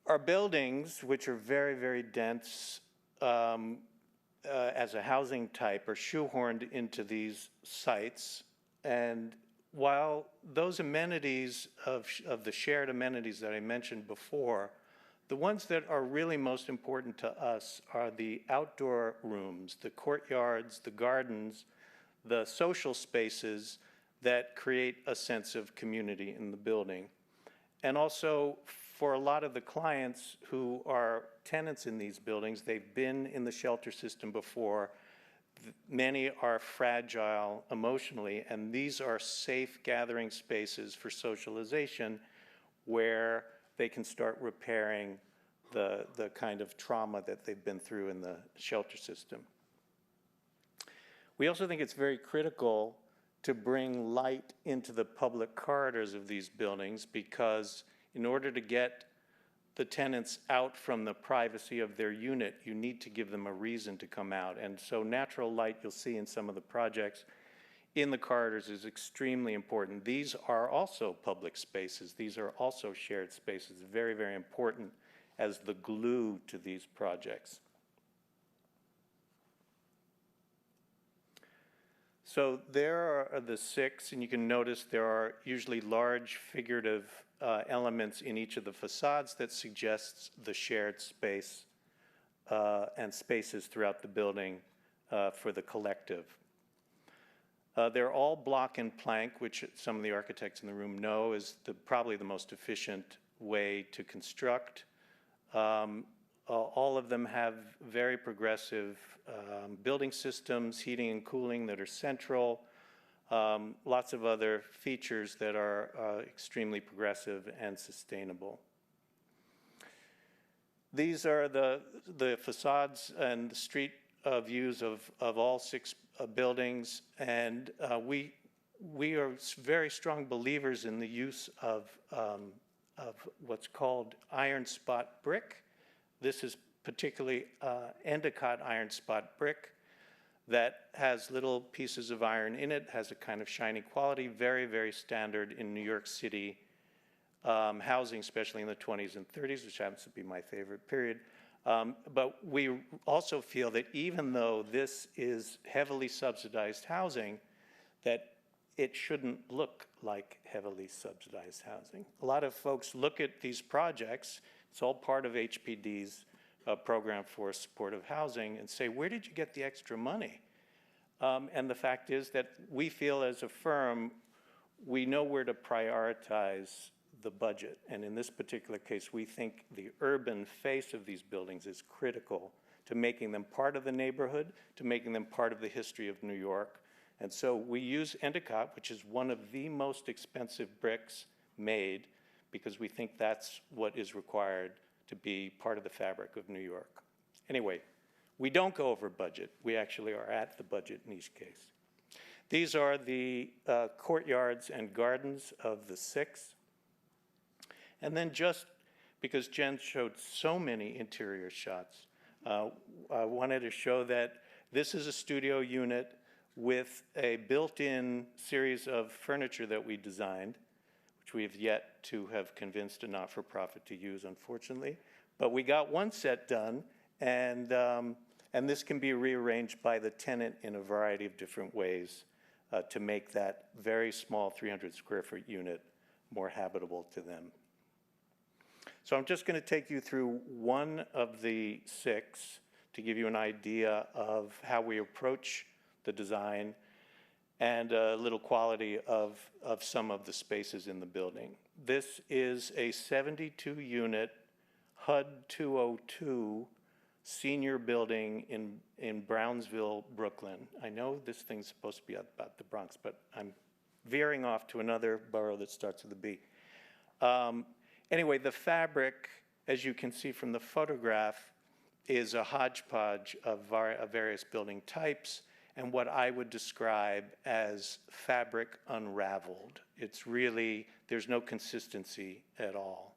Our buildings, which are very, very dense as a housing type, are shoehorned into these sites, and while those amenities of the shared amenities that I mentioned before, the ones that are really most important to us are the outdoor rooms, the courtyards, the gardens, the social spaces that create a sense of community in the building. And also, for a lot of the clients who are tenants in these buildings, they've been in the shelter system before. Many are fragile emotionally, and these are safe gathering spaces for socialization where they can start repairing the kind of trauma that they've been through in the shelter system. We also think it's very critical to bring light into the public corridors of these buildings, because in order to get the tenants out from the privacy of their unit, you need to give them a reason to come out. And so natural light, you'll see in some of the projects in the corridors, is extremely important. These are also public spaces. These are also shared spaces, very, very important as the glue to these projects. So there are the 6, and you can notice there are usually large figurative elements in each of the facades that suggests the shared space and spaces throughout the building for the collective. They're all block and plank, which some of the architects in the room know is probably the most efficient way to construct. All of them have very progressive building systems, heating and cooling that are central, lots of other features that are extremely progressive and sustainable. These are the facades and the street views of all 6 buildings, and we are very strong believers in the use of what's called iron spot brick. This is particularly Endicott iron spot brick that has little pieces of iron in it, has a kind of shiny quality, very, very standard in New York City housing, especially in the 20s and 30s, which happens to be my favorite period. But we also feel that even though this is heavily subsidized housing, that it shouldn't look like heavily subsidized housing. A lot of folks look at these projects, it's all part of HPD's program for supportive housing, and say, where did you get the extra money? And the fact is that we feel as a firm, we know where to prioritize the budget. And in this particular case, we think the urban face of these buildings is critical to making them part of the neighborhood, to making them part of the history of New York. And so we use Endicott, which is one of the most expensive bricks made, because we think that's what is required to be part of the fabric of New York. Anyway, we don't go over budget. We actually are at the budget in each case. These are the courtyards and gardens of the 6. And then just because Jen showed so many interior shots, I wanted to show that this is a studio unit with a built-in series of furniture that we designed, which we have yet to have convinced a not-for-profit to use, unfortunately. But we got one set done, and this can be rearranged by the tenant in a variety of different ways to make that very small 300 square foot unit more habitable to them. So I'm just going to take you through one of the 6 to give you an idea of how we approach the design and a little quality of some of the spaces in the building. This is a 72-unit HUD 202 senior building in Brownsville, Brooklyn. I know this thing's supposed to be about the Bronx, but I'm veering off to another borough that starts with a B. Anyway, the fabric, as you can see from the photograph, is a hodgepodge of various building types and what I would describe as fabric unraveled. It's really, there's no consistency at all.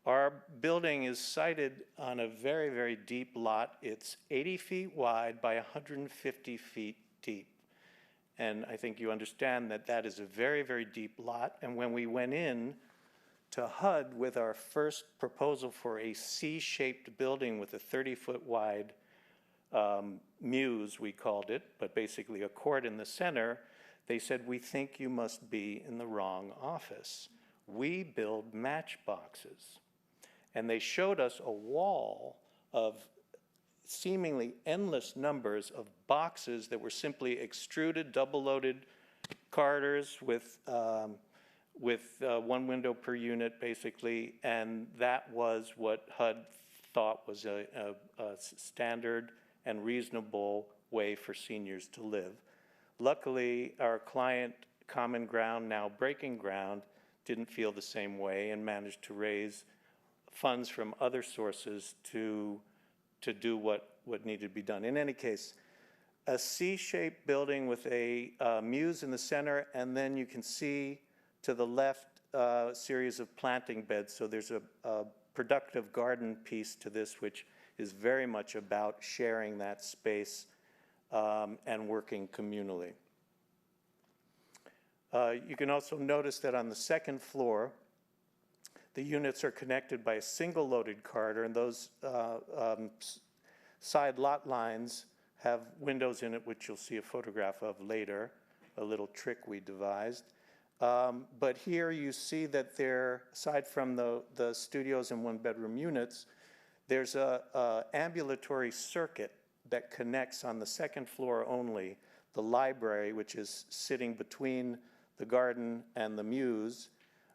Our building is sited on a very, very deep lot. It's 80 feet wide by 150 feet deep. And I think you understand that that is a very, very deep lot. And when we went in to HUD with our first proposal for a C-shaped building with a 30-foot wide mews, we called it, but basically a court in the center, they said, we think you must be in the wrong office. We build matchboxes. And they showed us a wall of seemingly endless numbers of boxes that were simply extruded, double-loaded corridors with one window per unit, basically, and that was what HUD thought was a standard and reasonable way for seniors to live. Luckily, our client, Common Ground, now Breaking Ground, didn't feel the same way and managed to raise funds from other sources to do what needed to be done. In any case, a C-shaped building with a mews in the center, and then you can see to the left a series of planting beds. So there's a productive garden piece to this, which is very much about sharing that space and working communally. You can also notice that on the second floor, the units are connected by a single loaded corridor, and those side lot lines have windows in it, which you'll see a photograph of later. a little trick we devised. But here you see that there, aside from the studios and one-bedroom units, there's a ambulatory circuit that connects on the second floor only the library, which is sitting between the garden and the mews.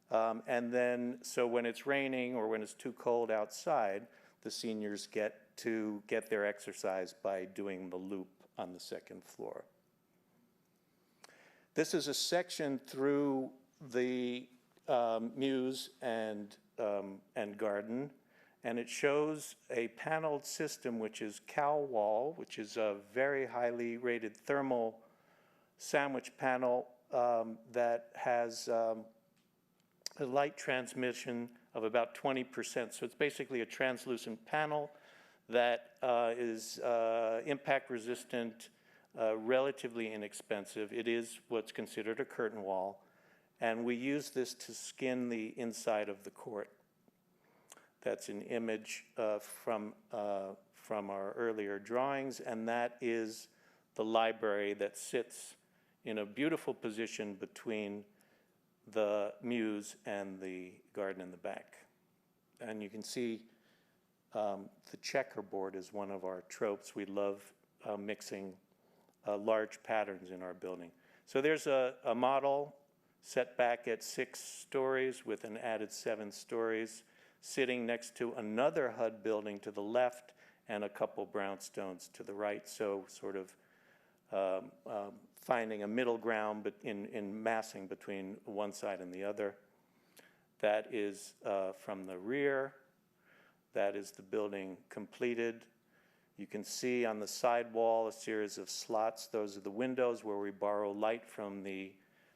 And then, so when it's raining or when it's too cold outside, the seniors get to get their exercise by doing the loop on the second floor. This is a section through the mews and garden, and it shows a paneled system which is cowl wall, which is a very highly rated thermal sandwich panel that has a light transmission of about 20%. So it's basically a translucent panel that is impact resistant, relatively inexpensive. It is what's considered a curtain wall. And we use this to skin the inside of the court. That's an image from our earlier drawings, and that is the library that sits in a beautiful position between the mews and the garden in the back. And you can see the checkerboard is one of our tropes. We love mixing large patterns in our building. So there's a model set back at 6 stories with an added 7 stories, sitting next to another HUD building to the left and a couple brownstones to the right. So sort of finding a middle ground but in massing between one side and the other. That is from the rear. That is the building completed. You can see on the side wall a series of slots. Those are the windows where we borrow light from the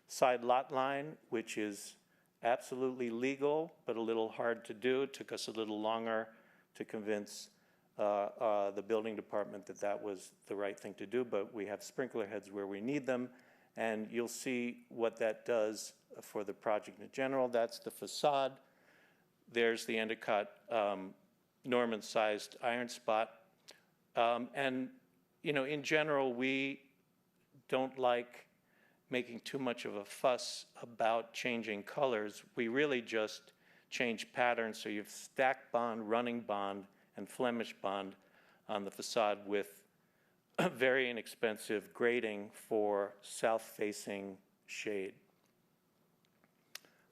side lot line, which is absolutely legal, but a little hard to do. It took us a little longer to convince the building department that that was the right thing to do, but we have sprinkler heads where we need them, and you'll see what that does for the project in general. That's the facade. There's the Endicott Norman-sized iron spot. And, you know, in general, we don't like making too much of a fuss about changing colors. We really just change patterns. So you have stack bond, running bond, and Flemish bond on the facade with very inexpensive grading for south-facing shade.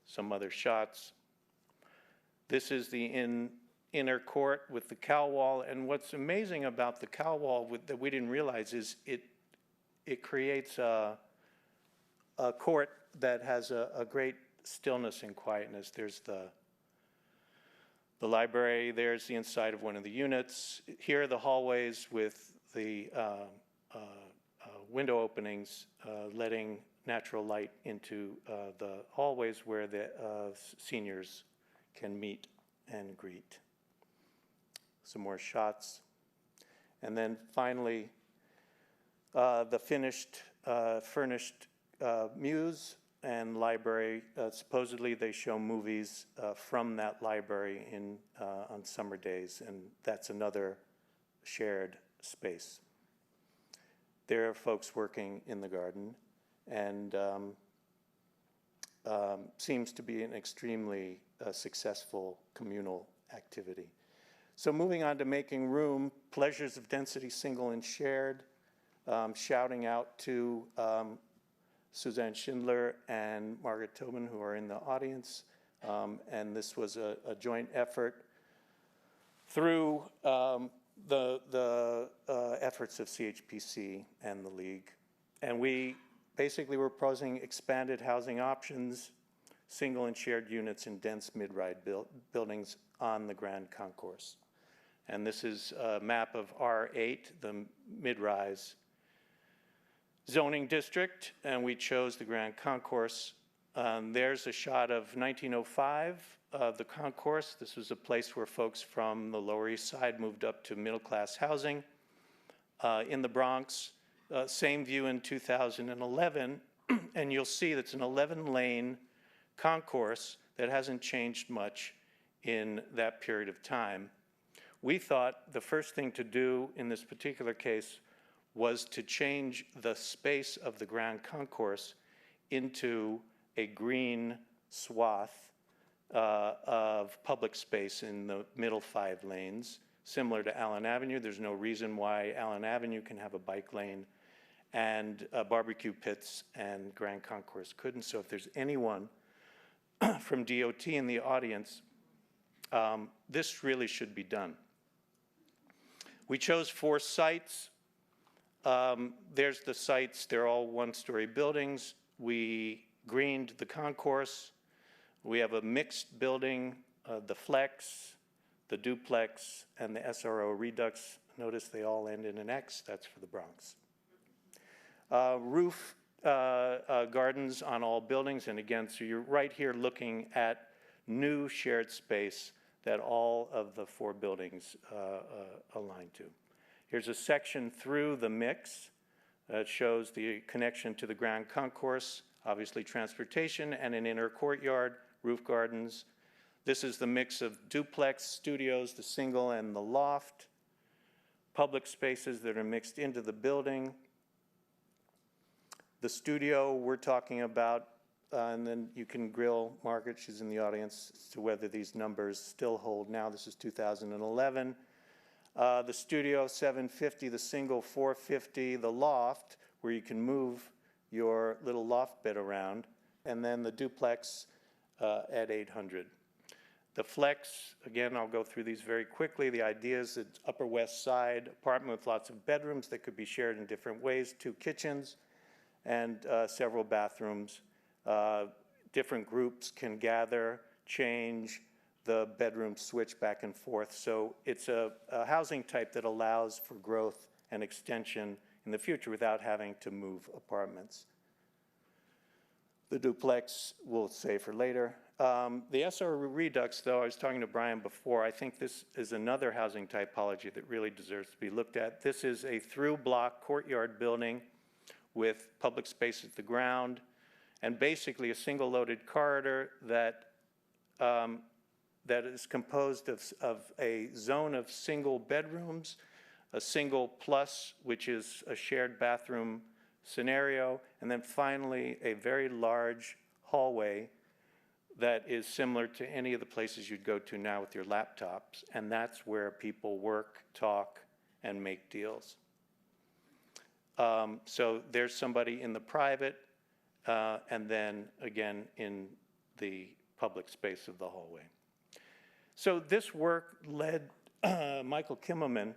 Some other shots. This is the inner court with the cowl wall, and what's amazing about the cowl wall that we didn't realize is it creates a court that has a great stillness and quietness. There's the library, there's the inside of one of the units. Here are the hallways with the window openings, letting natural light into the hallways where the seniors can meet and greet. Some more shots. And then finally, the finished, furnished mews and library. Supposedly they show movies from that library on summer days, and that's another shared space. There are folks working in the garden, and seems to be an extremely successful communal activity. So moving on to making room, pleasures of density, single and shared, shouting out to Suzanne Schindler and Margaret Tobin, who are in the audience. And this was a joint effort through the efforts of CHPC and the League. And we basically were proposing expanded housing options, single and shared units in dense mid-rise buildings on the Grand Concourse. And this is a map of R8, the mid-rise zoning district, and we chose the Grand Concourse. There's a shot of 1905 of the concourse. This was a place where folks from the Lower East Side moved up to middle-class housing. In the Bronx, same view in 2011, and you'll see that's an 11-lane concourse that hasn't changed much in that period of time. We thought the first thing to do in this particular case was to change the space of the Grand Concourse into a green swath of public space in the middle 5 lanes, similar to Allen Avenue. There's no reason why Allen Avenue can have a bike lane and barbecue pits and Grand Concourse couldn't. So if there's anyone from DOT in the audience, this really should be done. We chose 4 sites. There's the sites. They're all 1-story buildings. We greened the concourse. We have a mixed building, the flex, the duplex, and the SRO redux. Notice they all end in an X. That's for the Bronx. Roof gardens on all buildings. And again, so you're right here looking at new shared space that all of the 4 buildings align to. Here's a section through the mix that shows the connection to the Grand Concourse, obviously transportation, and an inner courtyard, roof gardens. This is the mix of duplex studios, the single and the loft, public spaces that are mixed into the building. The studio we're talking about, and then you can grill Margaret, she's in the audience, as to whether these numbers still hold now. This is 2011. The studio 750, the single 450, the loft where you can move your little loft bed around, and then the duplex at 800. The flex, again, I'll go through these very quickly. The idea is it's Upper West Side apartment with lots of bedrooms that could be shared in different ways, 2 kitchens and several bathrooms. Different groups can gather, change, the bedroom switch back and forth. So it's a housing type that allows for growth and extension in the future without having to move apartments. The duplex we'll save for later. The SR Redux, though, I was talking to Brian before, I think this is another housing typology that really deserves to be looked at. This is a through-block courtyard building with public space at the ground and basically a single loaded corridor that is composed of a zone of single bedrooms, a single plus, which is a shared bathroom scenario, and then finally a very large hallway that is similar to any of the places you'd go to now with your laptops, and that's where people work, talk, and make deals. So there's somebody in the private, and then again in the public space of the hallway. So this work led Michael Kimmelman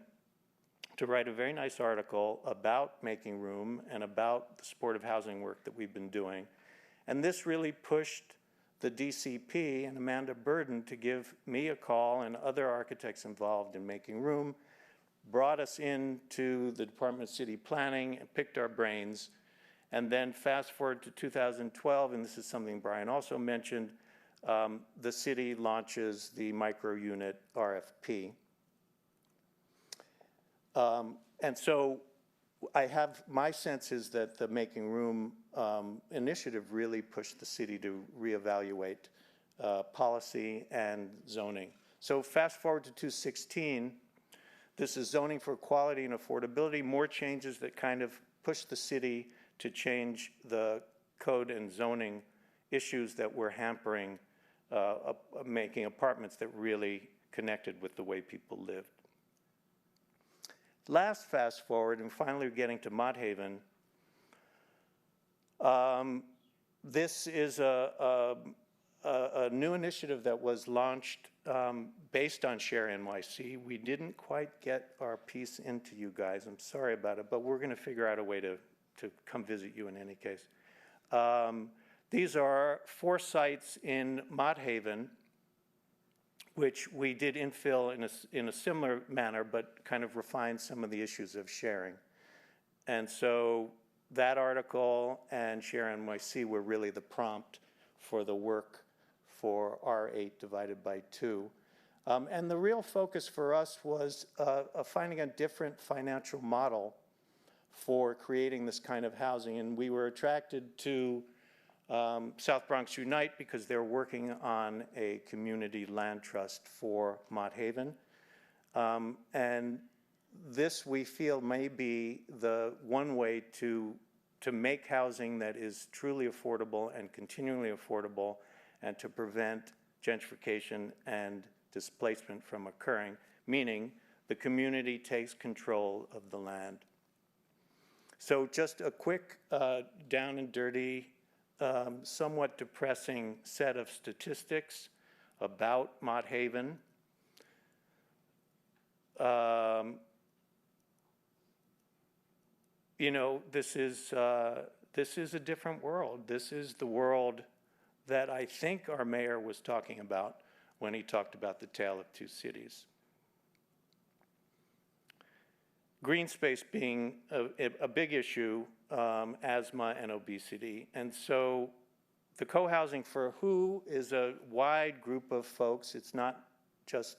to write a very nice article about making room and about the supportive housing work that we've been doing. And this really pushed the DCP and Amanda Burden to give me a call and other architects involved in making room, brought us into the Department of City Planning and picked our brains. And then fast forward to 2012, and this is something Brian also mentioned, the city launches the micro unit RFP. And so my sense is that the Making Room initiative really pushed the city to reevaluate policy and zoning. So fast forward to 2016, this is zoning for quality and affordability, more changes that kind of push the city to change the code and zoning issues that were hampering making apartments that really connected with the way people lived. Last fast forward, and finally getting to Mott Haven, this is a new initiative that was launched based on ShareNYC. We didn't quite get our piece into you guys. I'm sorry about it, but we're going to figure out a way to come visit you in any case. These are 4 sites in Mott Haven, which we did infill in a similar manner, but kind of refined some of the issues of sharing. And so that article and ShareNYC were really the prompt for the work for R8 divided by 2. And the real focus for us was finding a different financial model for creating this kind of housing. And we were attracted to South Bronx Unite because they're working on a community land trust for Mott Haven. And this, we feel, may be the one way to make housing that is truly affordable and continually affordable, and to prevent gentrification and displacement from occurring, meaning the community takes control of the land. So just a quick down and dirty, somewhat depressing set of statistics about Mott Haven. You know, this is a different world. This is the world that I think our mayor was talking about when he talked about the tale of two cities. Green space being a big issue, asthma and obesity. And so the co-housing for who is a wide group of folks. It's not just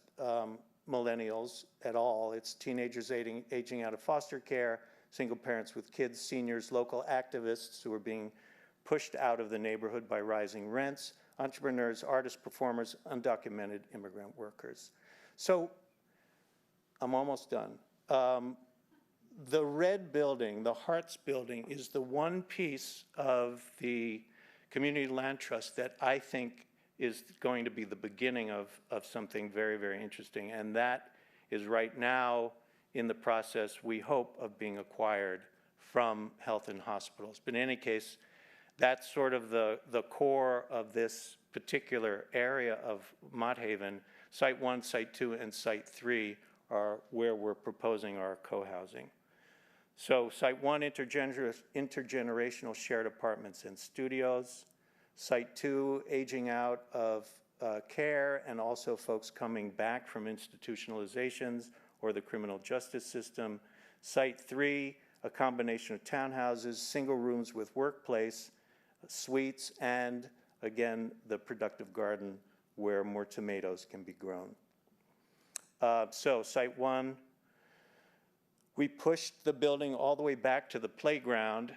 millennials at all. It's teenagers aging out of foster care, single parents with kids, seniors, local activists who are being pushed out of the neighborhood by rising rents, entrepreneurs, artists, performers, undocumented immigrant workers. So I'm almost done. The red building, the Hearts building, is the one piece of the Community Land Trust that I think is going to be the beginning of something very, very interesting. And that is right now in the process, we hope, of being acquired from health and hospitals. But in any case, that's sort of the core of this particular area of Mott Haven. Site 1, Site 2, and Site 3 are where we're proposing our co-housing. So Site 1, intergenerational shared apartments and studios. Site 2, aging out of care, and also folks coming back from institutionalizations or the criminal justice system. Site 3, a combination of townhouses, single rooms with workplace, suites, and again, the productive garden where more tomatoes can be grown. So Site 1, we pushed the building all the way back to the playground,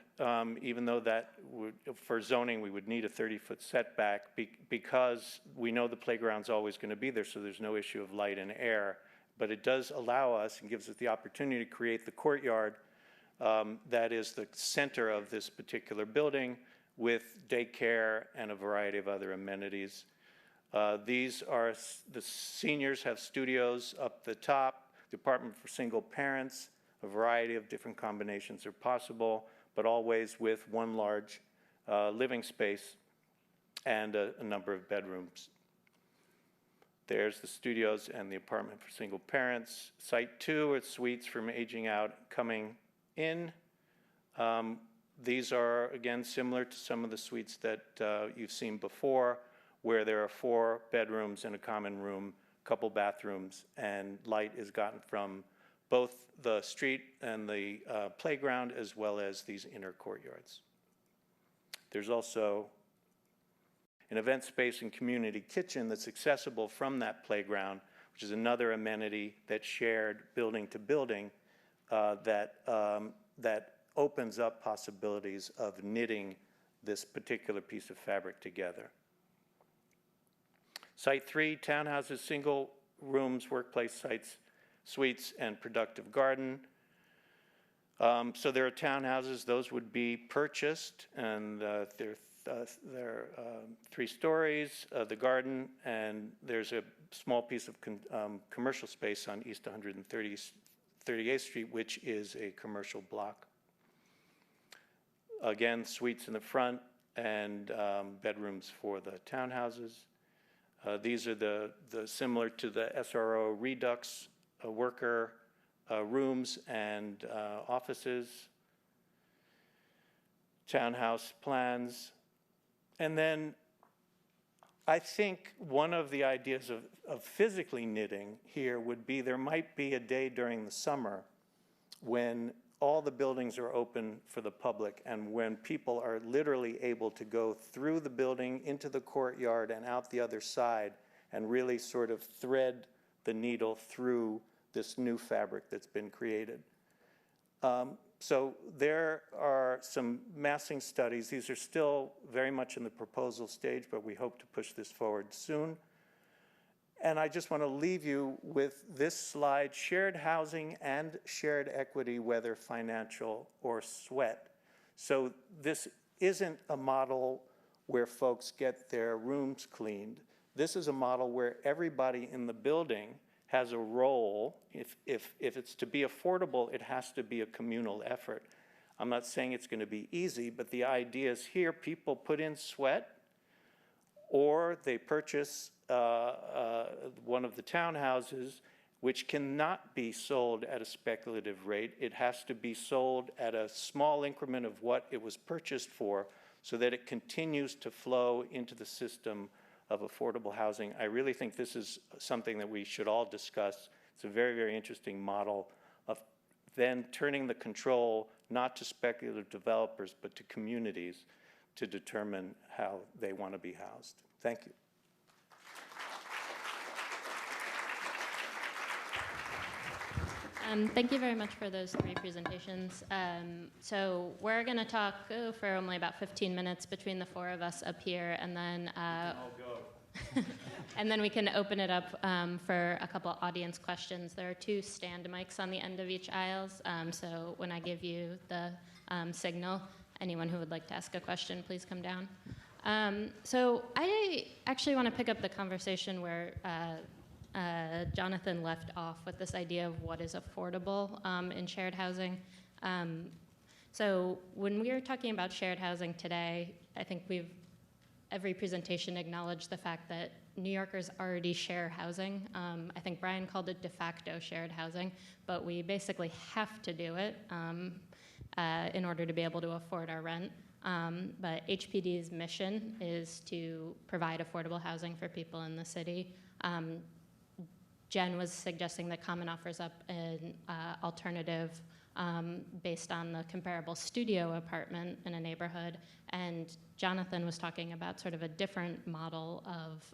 even though that would, for zoning, we would need a 30-foot setback because we know the playground's always going to be there, so there's no issue of light and air. But it does allow us and gives us the opportunity to create the courtyard that is the center of this particular building with daycare and a variety of other amenities. These are, the seniors have studios up the top, the apartment for single parents, a variety of different combinations are possible, but always with one large living space and a number of bedrooms. There's the studios and the apartment for single parents. Site 2 are suites from aging out coming in. These are, again, similar to some of the suites that you've seen before, where there are 4 bedrooms and a common room, couple bathrooms, and light is gotten from both the street and the playground, as well as these inner courtyards. There's also an event space and community kitchen that's accessible from that playground, which is another amenity that's shared building to building that opens up possibilities of knitting this particular piece of fabric together. Site 3, townhouses, single rooms, workplace sites, suites, and productive garden. So there are townhouses, those would be purchased, and they're 3 stories, the garden, and there's a small piece of commercial space on East 138th Street, which is a commercial block. Again, suites in the front and bedrooms for the townhouses. These are the similar to the SRO Redux worker rooms and offices, townhouse plans. And then I think one of the ideas of physically knitting here would be there might be a day during the summer when all the buildings are open for the public and when people are literally able to go through the building into the courtyard and out the other side and really sort of thread the needle through this new fabric that's been created. So there are some massing studies. These are still very much in the proposal stage, but we hope to push this forward soon. And I just want to leave you with this slide: shared housing and shared equity, whether financial or sweat. So this isn't a model where folks get their rooms cleaned. This is a model where everybody in the building has a role. If it's to be affordable, it has to be a communal effort. I'm not saying it's going to be easy, but the idea is here people put in sweat, or they purchase one of the townhouses, which cannot be sold at a speculative rate. It has to be sold at a small increment of what it was purchased for, so that it continues to flow into the system of affordable housing. I really think this is something that we should all discuss. It's a very, very interesting model of then turning the control not to speculative developers, but to communities to determine how they want to be housed. Thank you. Thank you very much for those 3 presentations. So we're going to talk for only about 15 minutes between the 4 of us up here, and then and then we can open it up for a couple audience questions. There are 2 stand mics on the end of each aisles. So when I give you the signal, anyone who would like to ask a question, please come down. So I actually want to pick up the conversation where Jonathan left off with this idea of what is affordable in shared housing. So when we are talking about shared housing today, I think every presentation acknowledged the fact that New Yorkers already share housing. I think Brian called it de facto shared housing, but we basically have to do it in order to be able to afford our rent. But HPD's mission is to provide affordable housing for people in the city. Jen was suggesting that Common offers up an alternative based on the comparable studio apartment in a neighborhood, and Jonathan was talking about sort of a different model of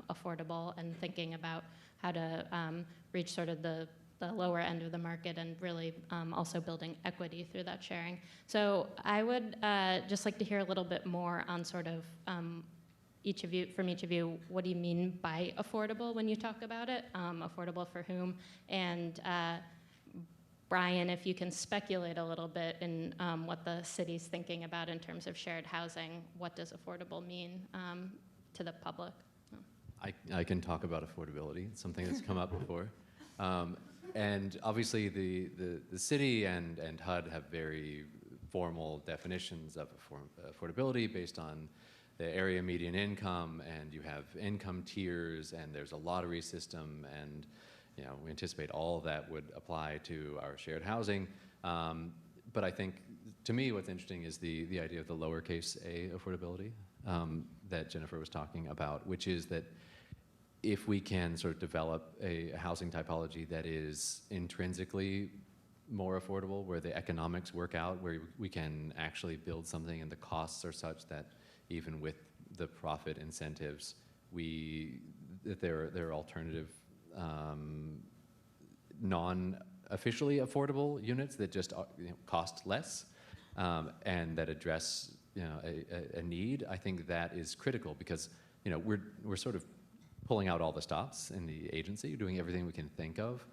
affordable and thinking about how to reach sort of the lower end of the market and really also building equity through that sharing. So I would just like to hear a little bit more on sort of from each of you, what do you mean by affordable when you talk about it? Affordable for whom? And Brian, if you can speculate a little bit in what the city's thinking about in terms of shared housing, what does affordable mean to the public? I can talk about affordability. It's something that's come up before. And obviously the city and HUD have very formal definitions of affordability based on the area median income, and you have income tiers, and there's a lottery system, and we anticipate all of that would apply to our shared housing. But I think, to me, what's interesting is the idea of the lowercase a affordability that Jennifer was talking about, which is that if we can sort of develop a housing typology that is intrinsically more affordable, where the economics work out, where we can actually build something and the costs are such that even with the profit incentives, that there are alternative non-officially affordable units that just cost less and that address a need. I think that is critical because we're sort of pulling out all the stops in the agency, doing everything we can think of,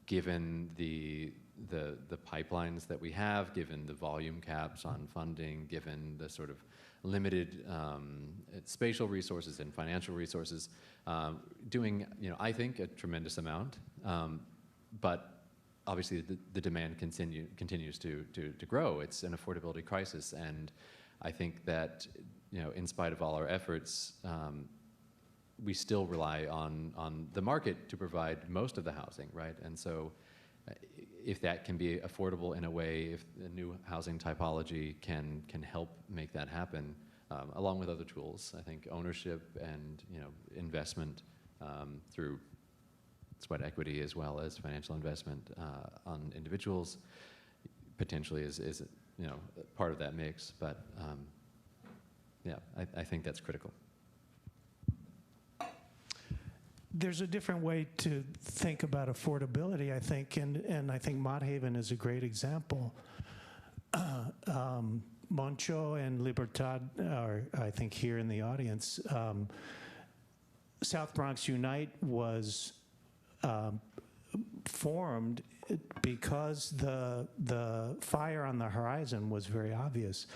given the pipelines that we have, given the volume caps on funding, given the sort of limited spatial resources and financial resources, doing, I think, a tremendous amount. But obviously the demand continues to grow. It's an affordability crisis, and I think that, in spite of all our efforts, we still rely on the market to provide most of the housing, right? And so if that can be affordable in a way, if the new housing typology can help make that happen, along with other tools, I think ownership and investment through sweat equity as well as financial investment on individuals potentially is part of that mix. But yeah, I think that's critical. There's a different way to think about affordability, I think, and I think Mott Haven is a great example. Moncho and Libertad are, I think, here in the audience. South Bronx Unite was formed because the fire on the horizon was very obvious.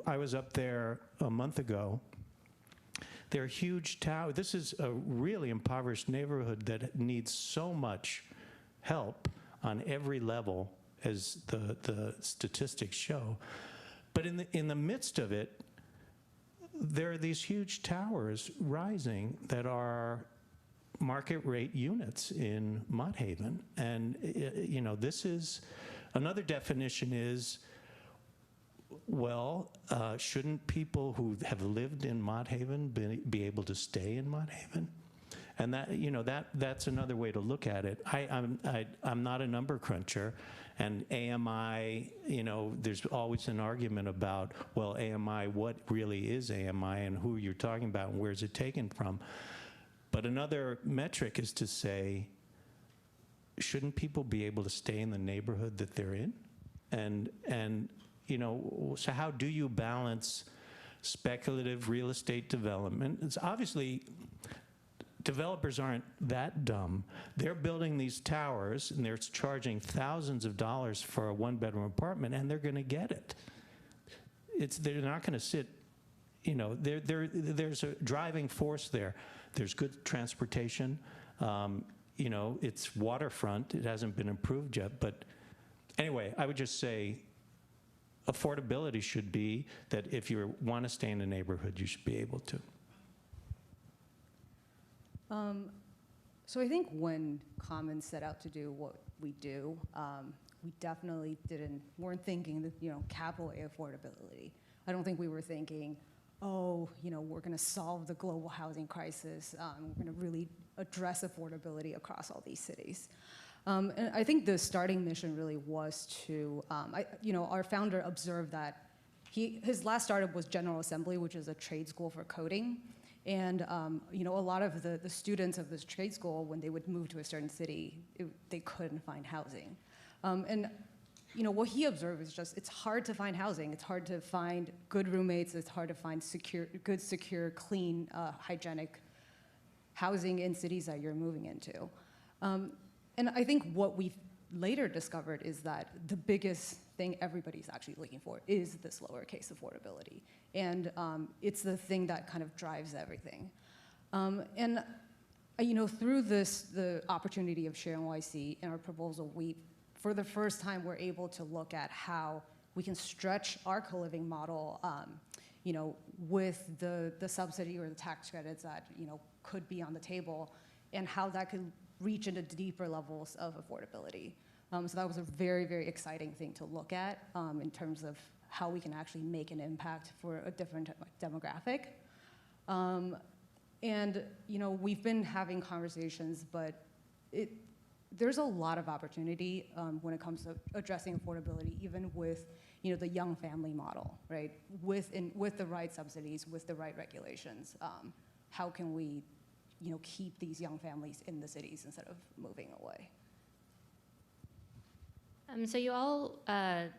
I was up there a month ago. There are huge towers. This is a really impoverished neighborhood that needs so much help on every level, as the statistics show. But in the midst of it, there are these huge towers rising that are market rate units in Mott Haven. And, you know, this is, another definition is, well, shouldn't people who have lived in Mott Haven be able to stay in Mott Haven? And that, you know, that's another way to look at it. I'm not a number cruncher, and AMI, you know, there's always an argument about, well, AMI, what really is AMI and who you're talking about and where's it taken from? But another metric is to say, shouldn't people be able to stay in the neighborhood that they're in? And you know, so how do you balance speculative real estate development? It's obviously, developers aren't that dumb. They're building these towers and they're charging thousands of dollars for a one-bedroom apartment, and they're gonna get it. They're not gonna sit, you know, there's a driving force there. There's good transportation. You know, it's waterfront. It hasn't been improved yet, but anyway, I would just say affordability should be that if you want to stay in a neighborhood, you should be able to. So I think when Common set out to do what we do, we definitely weren't thinking that, you know, capital A affordability. I don't think we were thinking, oh, you know, we're gonna solve the global housing crisis. We're gonna really address affordability across all these cities. And I think the starting mission really was to, you know, our founder observed that his last startup was General Assembly, which is a trade school for coding. And you know, a lot of the students of this trade school, when they would move to a certain city, they couldn't find housing. And you know, what he observed is just, it's hard to find housing. It's hard to find good roommates. It's hard to find good, secure, clean, hygienic housing in cities that you're moving into. And I think what we've later discovered is that the biggest thing everybody's actually looking for is this lowercase affordability. And it's the thing that kind of drives everything. And you know, through the opportunity of ShareNYC and our proposal, for the first time, we're able to look at how we can stretch our co-living model, you know, with the subsidy or the tax credits that, you know, could be on the table, and how that could reach into deeper levels of affordability. So that was a very, very exciting thing to look at in terms of how we can actually make an impact for a different demographic. And you know, we've been having conversations, but there's a lot of opportunity when it comes to addressing affordability, even with, you know, the young family model, right? With the right subsidies, with the right regulations, how can we, you know, keep these young families in the cities instead of moving away? So you all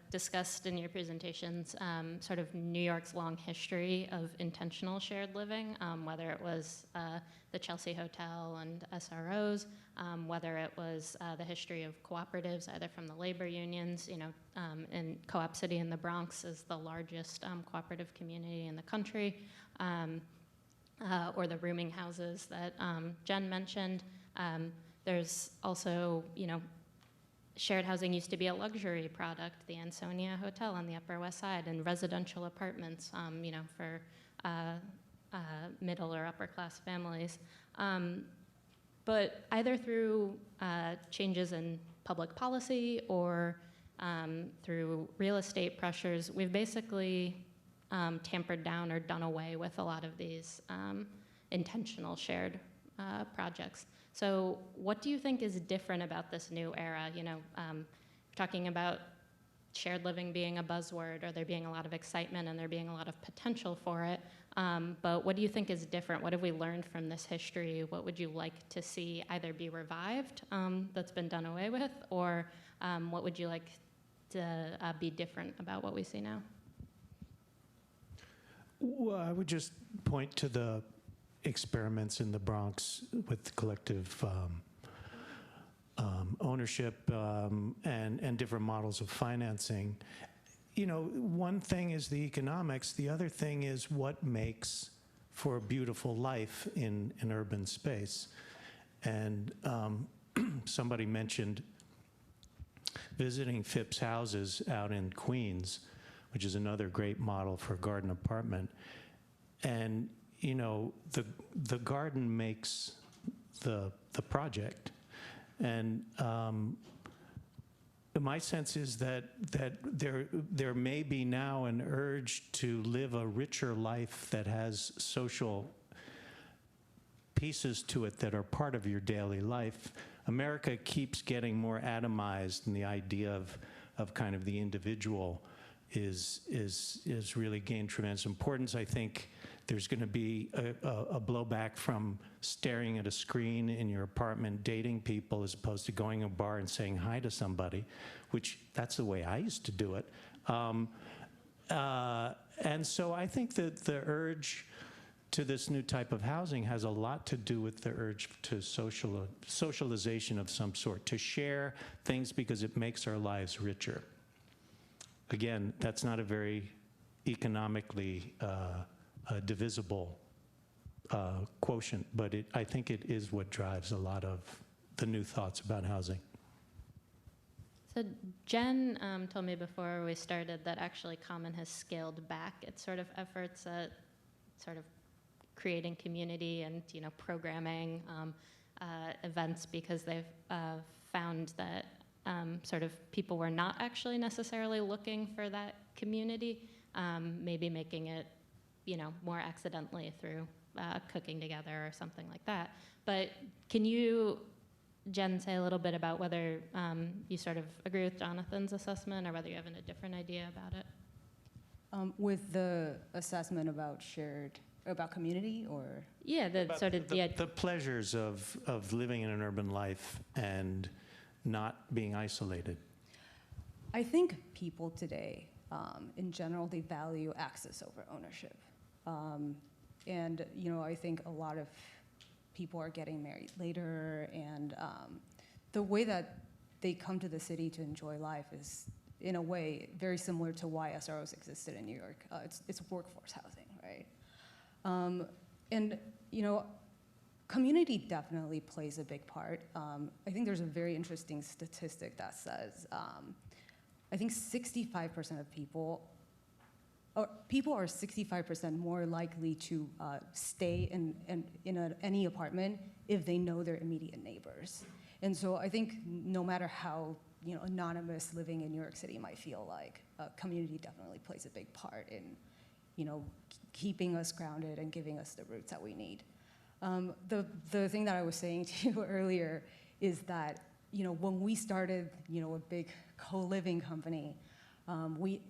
discussed in your presentations sort of New York's long history of intentional shared living, whether it was the Chelsea Hotel and SROs, whether it was the history of cooperatives, either from the labor unions, you know, and Co-op City in the Bronx is the largest cooperative community in the country, or the rooming houses that Jen mentioned. There's also, you know, shared housing used to be a luxury product, the Ansonia Hotel on the Upper West Side, and residential apartments, you know, for middle or upper class families. But either through changes in public policy or through real estate pressures, we've basically tampered down or done away with a lot of these intentional shared projects. So what do you think is different about this new era? You know, talking about shared living being a buzzword, or there being a lot of excitement and there being a lot of potential for it. But what do you think is different? What have we learned from this history? What would you like to see either be revived that's been done away with, or what would you like to be different about what we see now? Well, I would just point to the experiments in the Bronx with collective ownership and different models of financing. You know, one thing is the economics, the other thing is what makes for a beautiful life in an urban space. And somebody mentioned visiting Phipps houses out in Queens, which is another great model for a garden apartment. And, you know, the garden makes the project. And my sense is that there may be now an urge to live a richer life that has social pieces to it that are part of your daily life. America keeps getting more atomized, and the idea of kind of the individual is really gained tremendous importance. I think there's going to be a blowback from staring at a screen in your apartment, dating people, as opposed to going to a bar and saying hi to somebody, which that's the way I used to do it. And so I think that the urge to this new type of housing has a lot to do with the urge to socialization of some sort, to share things because it makes our lives richer. Again, that's not a very economically divisible quotient, but I think it is what drives a lot of the new thoughts about housing. So Jenn told me before we started that actually Common has scaled back its sort of efforts at sort of creating community and, you know, programming events because they've found that sort of people were not actually necessarily looking for that community, maybe making it, you know, more accidentally through cooking together or something like that. But can you, Jenn, say a little bit about whether you sort of agree with Jonathan's assessment or whether you have a different idea about it? With the assessment about about community, or? Yeah, the pleasures of living in an urban life and not being isolated. I think people today, in general, they value access over ownership. And, you know, I think a lot of people are getting married later, and the way that they come to the city to enjoy life is, in a way, very similar to why SROs existed in New York. It's workforce housing, right? And, you know, community definitely plays a big part. I think there's a very interesting statistic that says, I think 65% of people are 65% more likely to stay in any apartment if they know their immediate neighbors. And so I think no matter how, you know, anonymous living in New York City might feel like, community definitely plays a big part in, you know, keeping us grounded and giving us the roots that we need. The thing that I was saying to you earlier is that, you know, when we started, you know, a big co-living company, we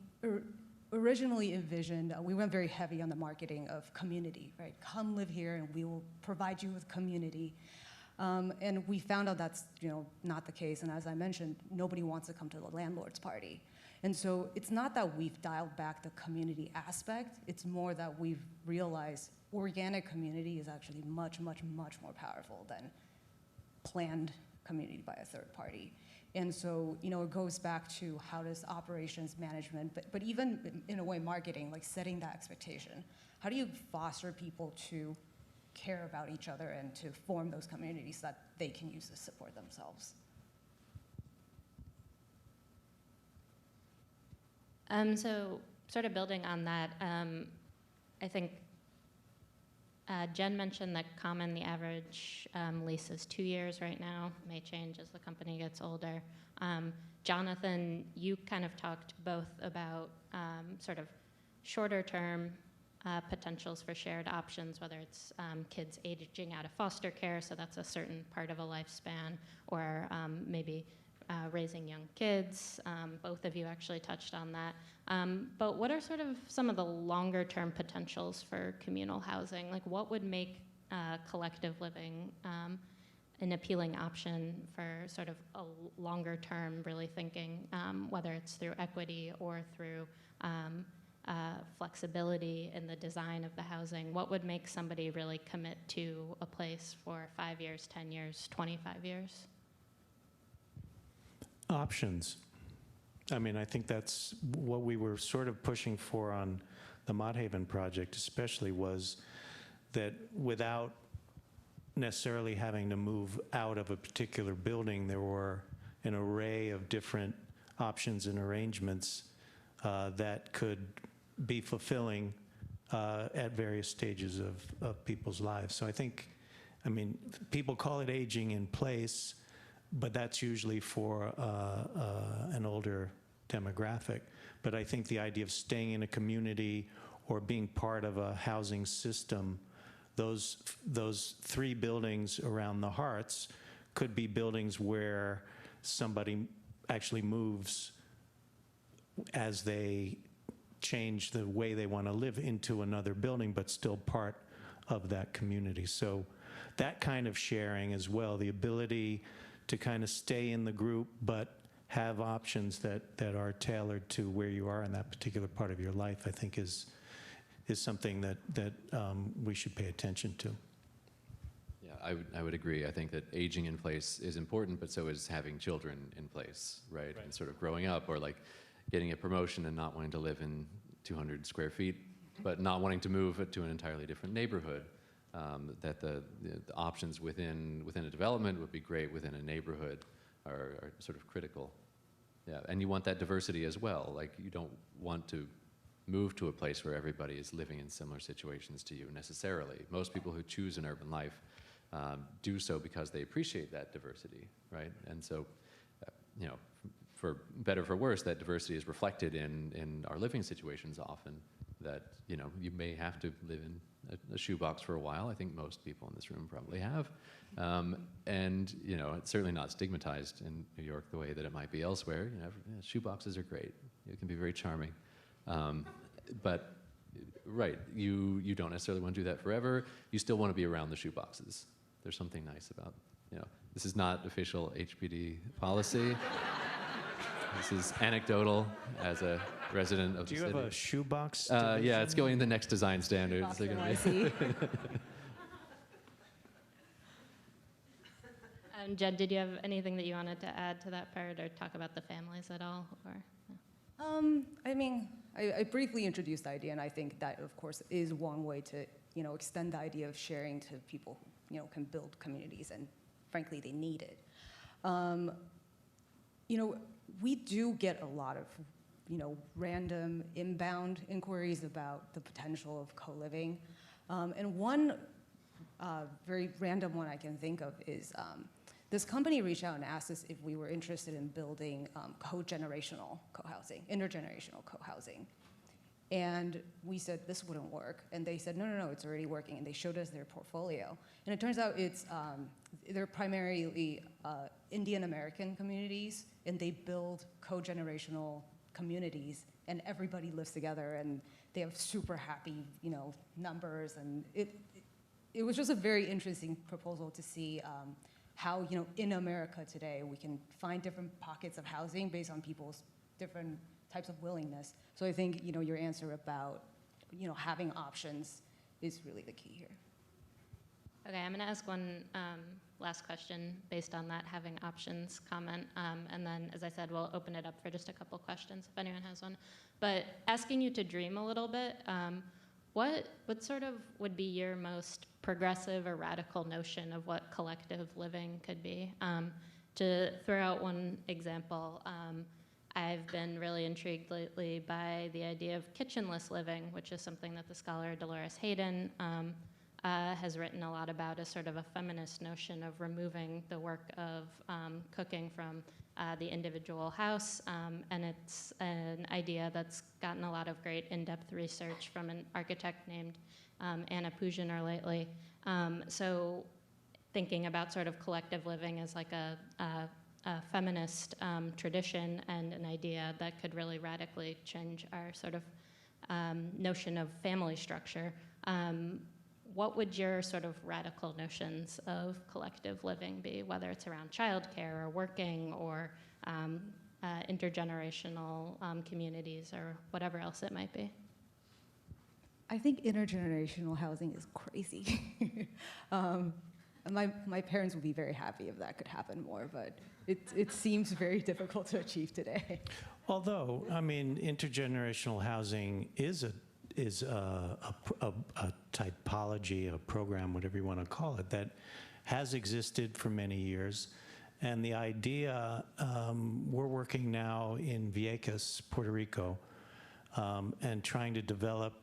originally envisioned, we went very heavy on the marketing of community, right? Come live here and we will provide you with community. And we found out that's, you know, not the case. And as I mentioned, nobody wants to come to the landlord's party. And so it's not that we've dialed back the community aspect, it's more that we've realized organic community is actually much, much, much more powerful than planned community by a third party. And so, you know, it goes back to how does operations management, but even in a way marketing, like setting that expectation. How do you foster people to care about each other and to form those communities that they can use to support themselves? So sort of building on that, I think Jenn mentioned that Common, the average lease is 2 years right now, may change as the company gets older. Jonathan, you kind of talked both about sort of shorter term potentials for shared options, whether it's kids aging out of foster care, so that's a certain part of a lifespan, or maybe raising young kids. Both of you actually touched on that. But what are sort of some of the longer term potentials for communal housing? Like what would make collective living an appealing option for sort of a longer term, really thinking, whether it's through equity or through flexibility in the design of the housing, what would make somebody really commit to a place for 5 years, 10 years, 25 years? Options. I mean, I think that's what we were sort of pushing for on the Mott Haven project especially, was that without necessarily having to move out of a particular building, there were an array of different options and arrangements that could be fulfilling at various stages of people's lives. So I think, I mean, people call it aging in place, but that's usually for an older demographic. But I think the idea of staying in a community or being part of a housing system, those 3 buildings around the Hearts could be buildings where somebody actually moves as they change the way they want to live into another building, but still part of that community. So that kind of sharing as well, the ability to kind of stay in the group, but have options that are tailored to where you are in that particular part of your life, I think is something that we should pay attention to. Yeah, I would agree. I think that aging in place is important, but so is having children in place, right? And sort of growing up, or like getting a promotion and not wanting to live in 200 square feet, but not wanting to move to an entirely different neighborhood. That the options within a development would be great, within a neighborhood are sort of critical. Yeah, and you want that diversity as well. Like, you don't want to move to a place where everybody is living in similar situations to you necessarily. Most people who choose an urban life do so because they appreciate that diversity, right? And so, you know, for better or for worse, that diversity is reflected in our living situations often, that, you know, you may have to live in a shoebox for a while. I think most people in this room probably have. And, you know, it's certainly not stigmatized in New York the way that it might be elsewhere. You know, shoeboxes are great. It can be very charming. But, right, you don't necessarily want to do that forever. You still want to be around the shoeboxes. There's something nice about, you know, this is not official HPD policy. This is anecdotal as a resident of the city. Do you have a shoebox? Yeah, it's going in the next design standards. They're gonna be Jen, did you have anything that you wanted to add to that part, or talk about the families at all? Or I mean, I briefly introduced the idea, and I think that, of course, is one way to, you know, extend the idea of sharing to people who, you know, can build communities, and frankly, they need it. You know, we do get a lot of, you know, random inbound inquiries about the potential of co-living. And one very random one I can think of is this company reached out and asked us if we were interested in building co-generational co-housing, intergenerational co-housing. And we said, this wouldn't work. And they said, no, it's already working. And they showed us their portfolio. And it turns out they're primarily Indian American communities, and they build co-generational communities, and everybody lives together, and they have super happy, you know, numbers. And it was just a very interesting proposal to see how, you know, in America today, we can find different pockets of housing based on people's different types of willingness. So I think, you know, your answer about, you know, having options is really the key here. Okay, I'm going to ask one last question based on that having options comment, and then, as I said, we'll open it up for just a couple questions if anyone has one. But asking you to dream a little bit, what sort of would be your most progressive or radical notion of what collective living could be? To throw out one example, I've been really intrigued lately by the idea of kitchenless living, which is something that the scholar Dolores Hayden has written a lot about, as sort of a feminist notion of removing the work of cooking from the individual house. And it's an idea that's gotten a lot of great in-depth research from an architect named Anna Pujaner lately. So thinking about sort of collective living as like a feminist tradition and an idea that could really radically change our sort of notion of family structure. What would your sort of radical notions of collective living be, whether it's around childcare or working or intergenerational communities or whatever else it might be? I think intergenerational housing is crazy. My parents would be very happy if that could happen more, but it seems very difficult to achieve today. Although, I mean, intergenerational housing is a typology, a program, whatever you want to call it, that has existed for many years. And the idea, we're working now in Vieques, Puerto Rico, and trying to develop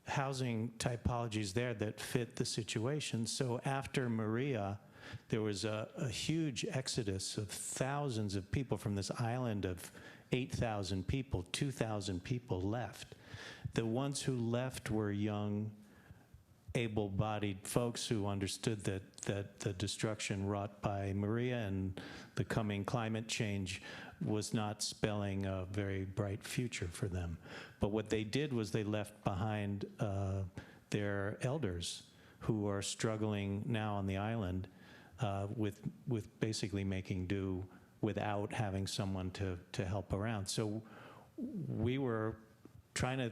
housing typologies there that fit the situation. So after Maria, there was a huge exodus of thousands of people from this island of 8,000 people, 2,000 people left. The ones who left were young, able-bodied folks who understood that the destruction wrought by Maria and the coming climate change was not spelling a very bright future for them. But what they did was they left behind their elders who are struggling now on the island with basically making do without having someone to help around. So we were trying to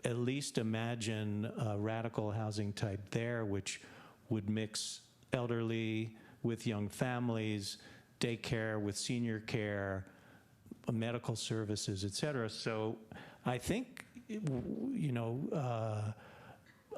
at least imagine a radical housing type there, which would mix elderly with young families, daycare with senior care, medical services, et cetera. So I think, you know,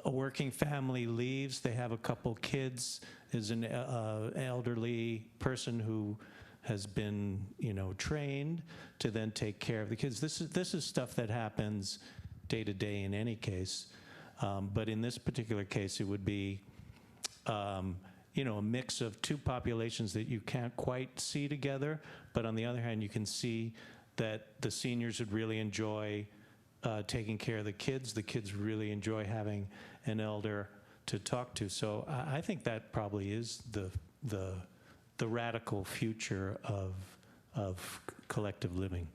a working family leaves, they have a couple kids, is an elderly person who has been, you know, trained to then take care of the kids. This is stuff that happens day to day in any case. But in this particular case, it would be, you know, a mix of two populations that you can't quite see together, but on the other hand, you can see that the seniors would really enjoy taking care of the kids really enjoy having an elder to talk to. So I think that probably is the radical future of collective living.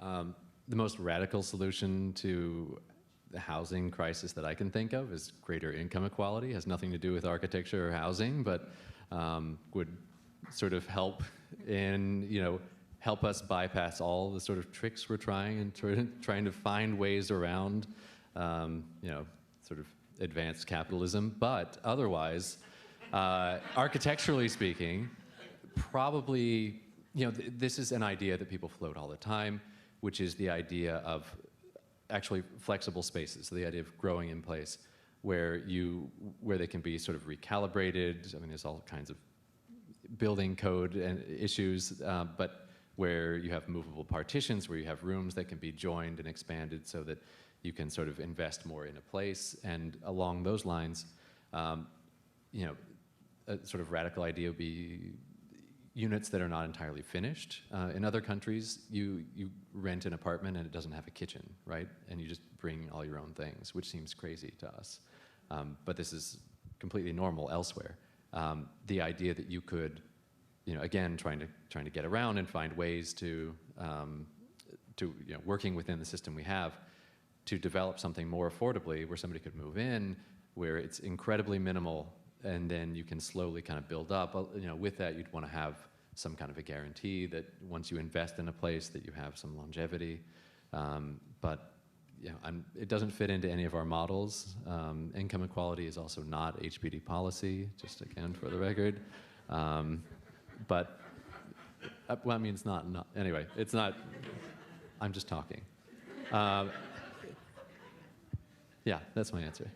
The most radical solution to the housing crisis that I can think of is greater income equality. It has nothing to do with architecture or housing, but would sort of help in, you know, help us bypass all the sort of tricks we're trying and trying to find ways around, you know, sort of advanced capitalism. But otherwise, architecturally speaking, probably, you know, this is an idea that people float all the time, which is the idea of actually flexible spaces, so the idea of growing in place where they can be sort of recalibrated. I mean, there's all kinds of building code and issues, but where you have movable partitions, where you have rooms that can be joined and expanded so that you can sort of invest more in a place. And along those lines, you know, a sort of radical idea would be units that are not entirely finished. In other countries, you rent an apartment and it doesn't have a kitchen, right? And you just bring all your own things, which seems crazy to us. But this is completely normal elsewhere. The idea that you could, you know, again, trying to get around and find ways to you know, working within the system we have to develop something more affordably where somebody could move in, where it's incredibly minimal, and then you can slowly kind of build up. You know, with that, you'd want to have some kind of a guarantee that once you invest in a place that you have some longevity. But you know, it doesn't fit into any of our models. Income equality is also not Hpd policy, just again for the record. But, well, I mean, it's not, anyway, it's not, I'm just talking. Yeah, that's my answer.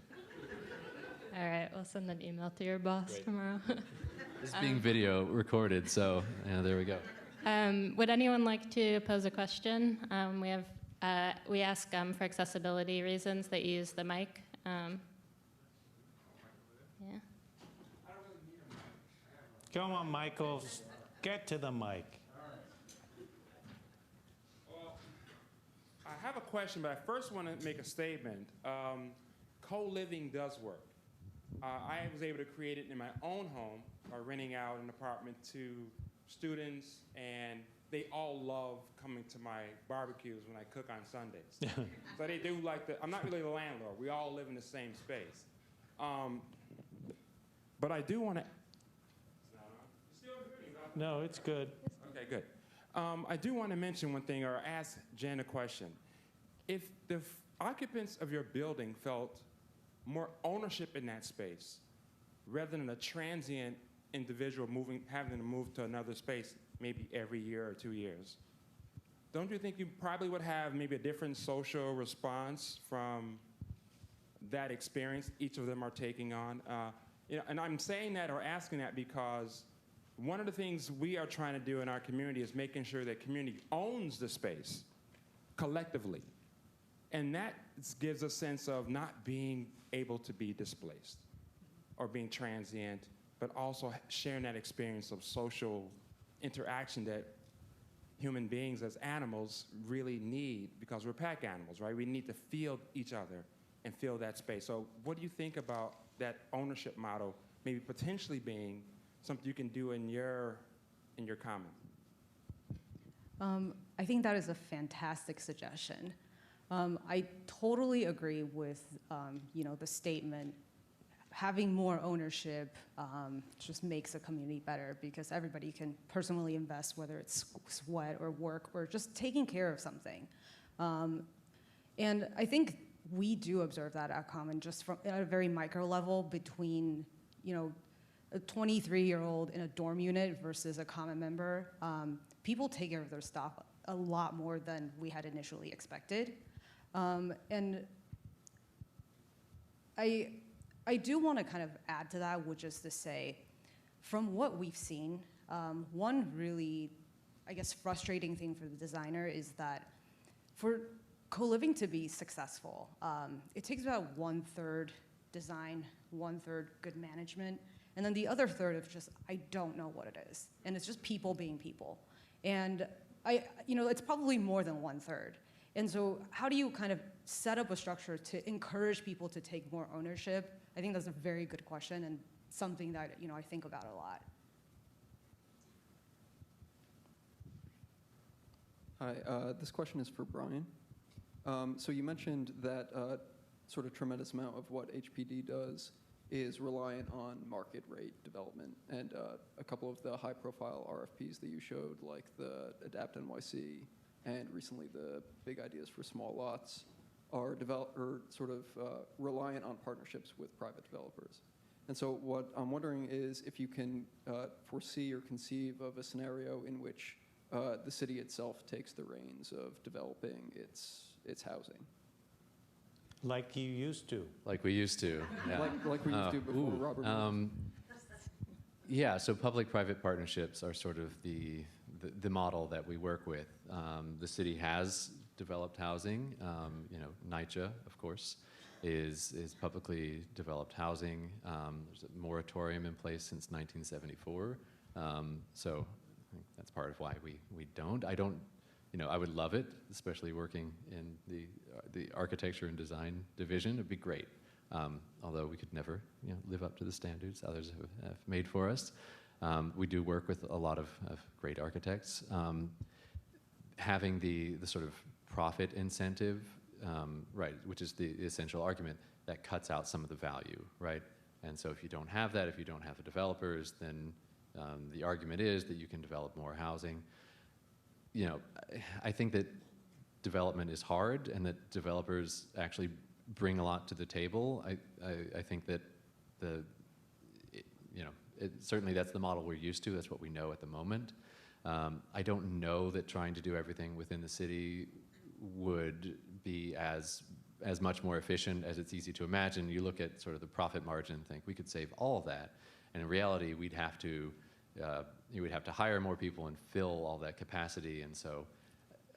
All right, we'll send an email to your boss tomorrow. This is being video recorded, so yeah, there we go. Would anyone like to pose a question? We ask for accessibility reasons that you use the mic. Yeah. Come on, Michael, get to the mic. Well, I have a question, but I first want to make a statement. Co-living does work. I was able to create it in my own home by renting out an apartment to students, and they all love coming to my barbecues when I cook on Sundays. So they do like I'm not really the landlord. We all live in the same space. But I do want to... No, it's good. Okay, good. I do want to mention one thing, or ask Jen a question. If the occupants of your building felt more ownership in that space, rather than a transient individual having to move to another space maybe every year or 2 years, don't you think you probably would have maybe a different social response from that experience each of them are taking on? And I'm saying that or asking that because one of the things we are trying to do in our community is making sure that community owns the space collectively. And that gives a sense of not being able to be displaced or being transient, but also sharing that experience of social interaction that human beings as animals really need, because we're pack animals, right? We need to feel each other and feel that space. So what do you think about that ownership model maybe potentially being something you can do in your common? I think that is a fantastic suggestion. I totally agree with the statement. Having more ownership just makes a community better because everybody can personally invest, whether it's sweat or work or just taking care of something. And I think we do observe that at Common just from at a very micro level between a 23-year-old in a dorm unit versus a Common member. People take care of their stuff a lot more than we had initially expected. And I do want to kind of add to that, which is to say, from what we've seen, one really, I guess, frustrating thing for the designer is that for co-living to be successful, it takes about 1/3 design, 1/3 good management, and then the other third of just, I don't know what it is. And it's just people being people. And it's probably more than 1/3. And so how do you kind of set up a structure to encourage people to take more ownership? I think that's a very good question and something that I think about a lot. Hi, this question is for Brian. So you mentioned that sort of tremendous amount of what HPD does is reliant on market rate development. And a couple of the high-profile RFPs that you showed, like the Adapt NYC and recently the Big Ideas for Small Lots, are sort of reliant on partnerships with private developers. And so what I'm wondering is if you can foresee or conceive of a scenario in which the city itself takes the reins of developing its housing. Like you used to. Like we used to. Yeah. Like we used to before Robert moved. Yeah, so public-private partnerships are sort of the model that we work with. The city has developed housing. NYCHA, of course, is publicly developed housing. There's a moratorium in place since 1974. So I think that's part of why we don't. I would love it, especially working in the architecture and design division. It'd be great. Although we could never live up to the standards others have made for us. We do work with a lot of great architects. Having the sort of profit incentive, right, which is the essential argument, that cuts out some of the value, right? And so if you don't have that, if you don't have the developers, then the argument is that you can develop more housing. I think that development is hard and that developers actually bring a lot to the table. I think that certainly that's the model we're used to. That's what we know at the moment. I don't know that trying to do everything within the city would be as much more efficient as it's easy to imagine. You look at sort of the profit margin and think we could save all of that, and in reality we'd have to you would have to hire more people and fill all that capacity. And so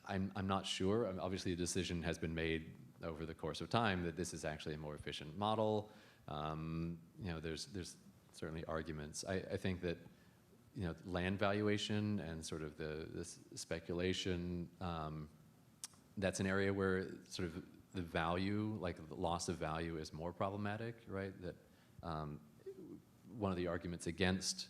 I'm not sure. Obviously a decision has been made over the course of time that this is actually a more efficient model. There's certainly arguments. I think that land valuation and sort of this speculation, that's an area where sort of the value, like the loss of value, is more problematic, right? That one of the arguments against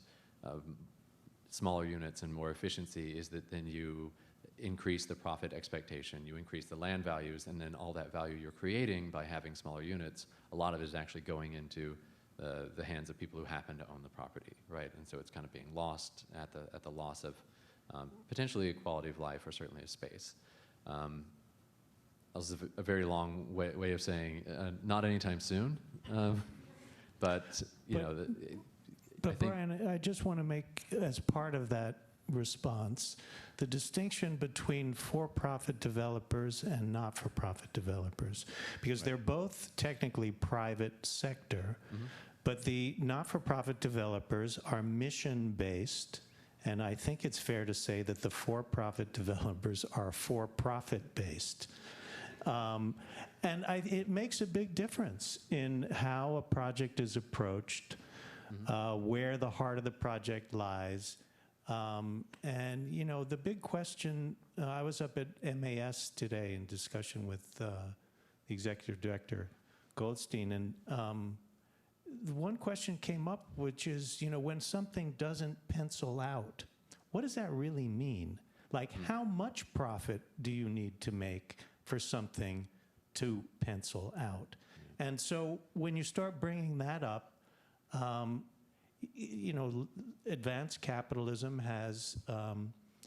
smaller units and more efficiency is that then you increase the profit expectation, you increase the land values, and then all that value you're creating by having smaller units, a lot of it is actually going into the hands of people who happen to own the property, right? And so it's kind of being lost at the loss of potentially a quality of life or certainly a space. That was a very long way of saying not anytime soon, but you know. But Brian, I just want to make, as part of that response, the distinction between for-profit developers and not-for-profit developers, because they're both technically private sector, but the not-for-profit developers are mission-based, and I think it's fair to say that the for-profit developers are for-profit based. And it makes a big difference in how a project is approached, where the heart of the project lies. And, you know, the big question, I was up at MAS today in discussion with the executive director, Goldstein, and the one question came up, which is, you know, when something doesn't pencil out, what does that really mean? Like, how much profit do you need to make for something to pencil out? And so when you start bringing that up, you know, advanced capitalism has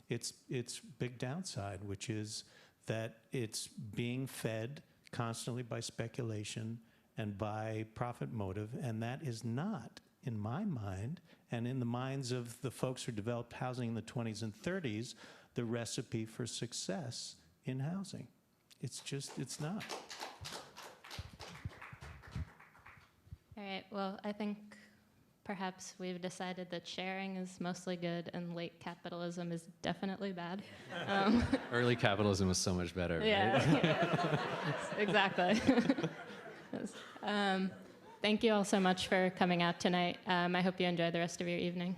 its big downside, which is that it's being fed constantly by speculation and by profit motive, and that is not, in my mind, and in the minds of the folks who developed housing in the 20s and 30s, the recipe for success in housing. It's just, it's not. All right, well, I think perhaps we've decided that sharing is mostly good and late capitalism is definitely bad. Early capitalism was so much better, right? Yeah, exactly. Thank you all so much for coming out tonight. I hope you enjoy the rest of your evening.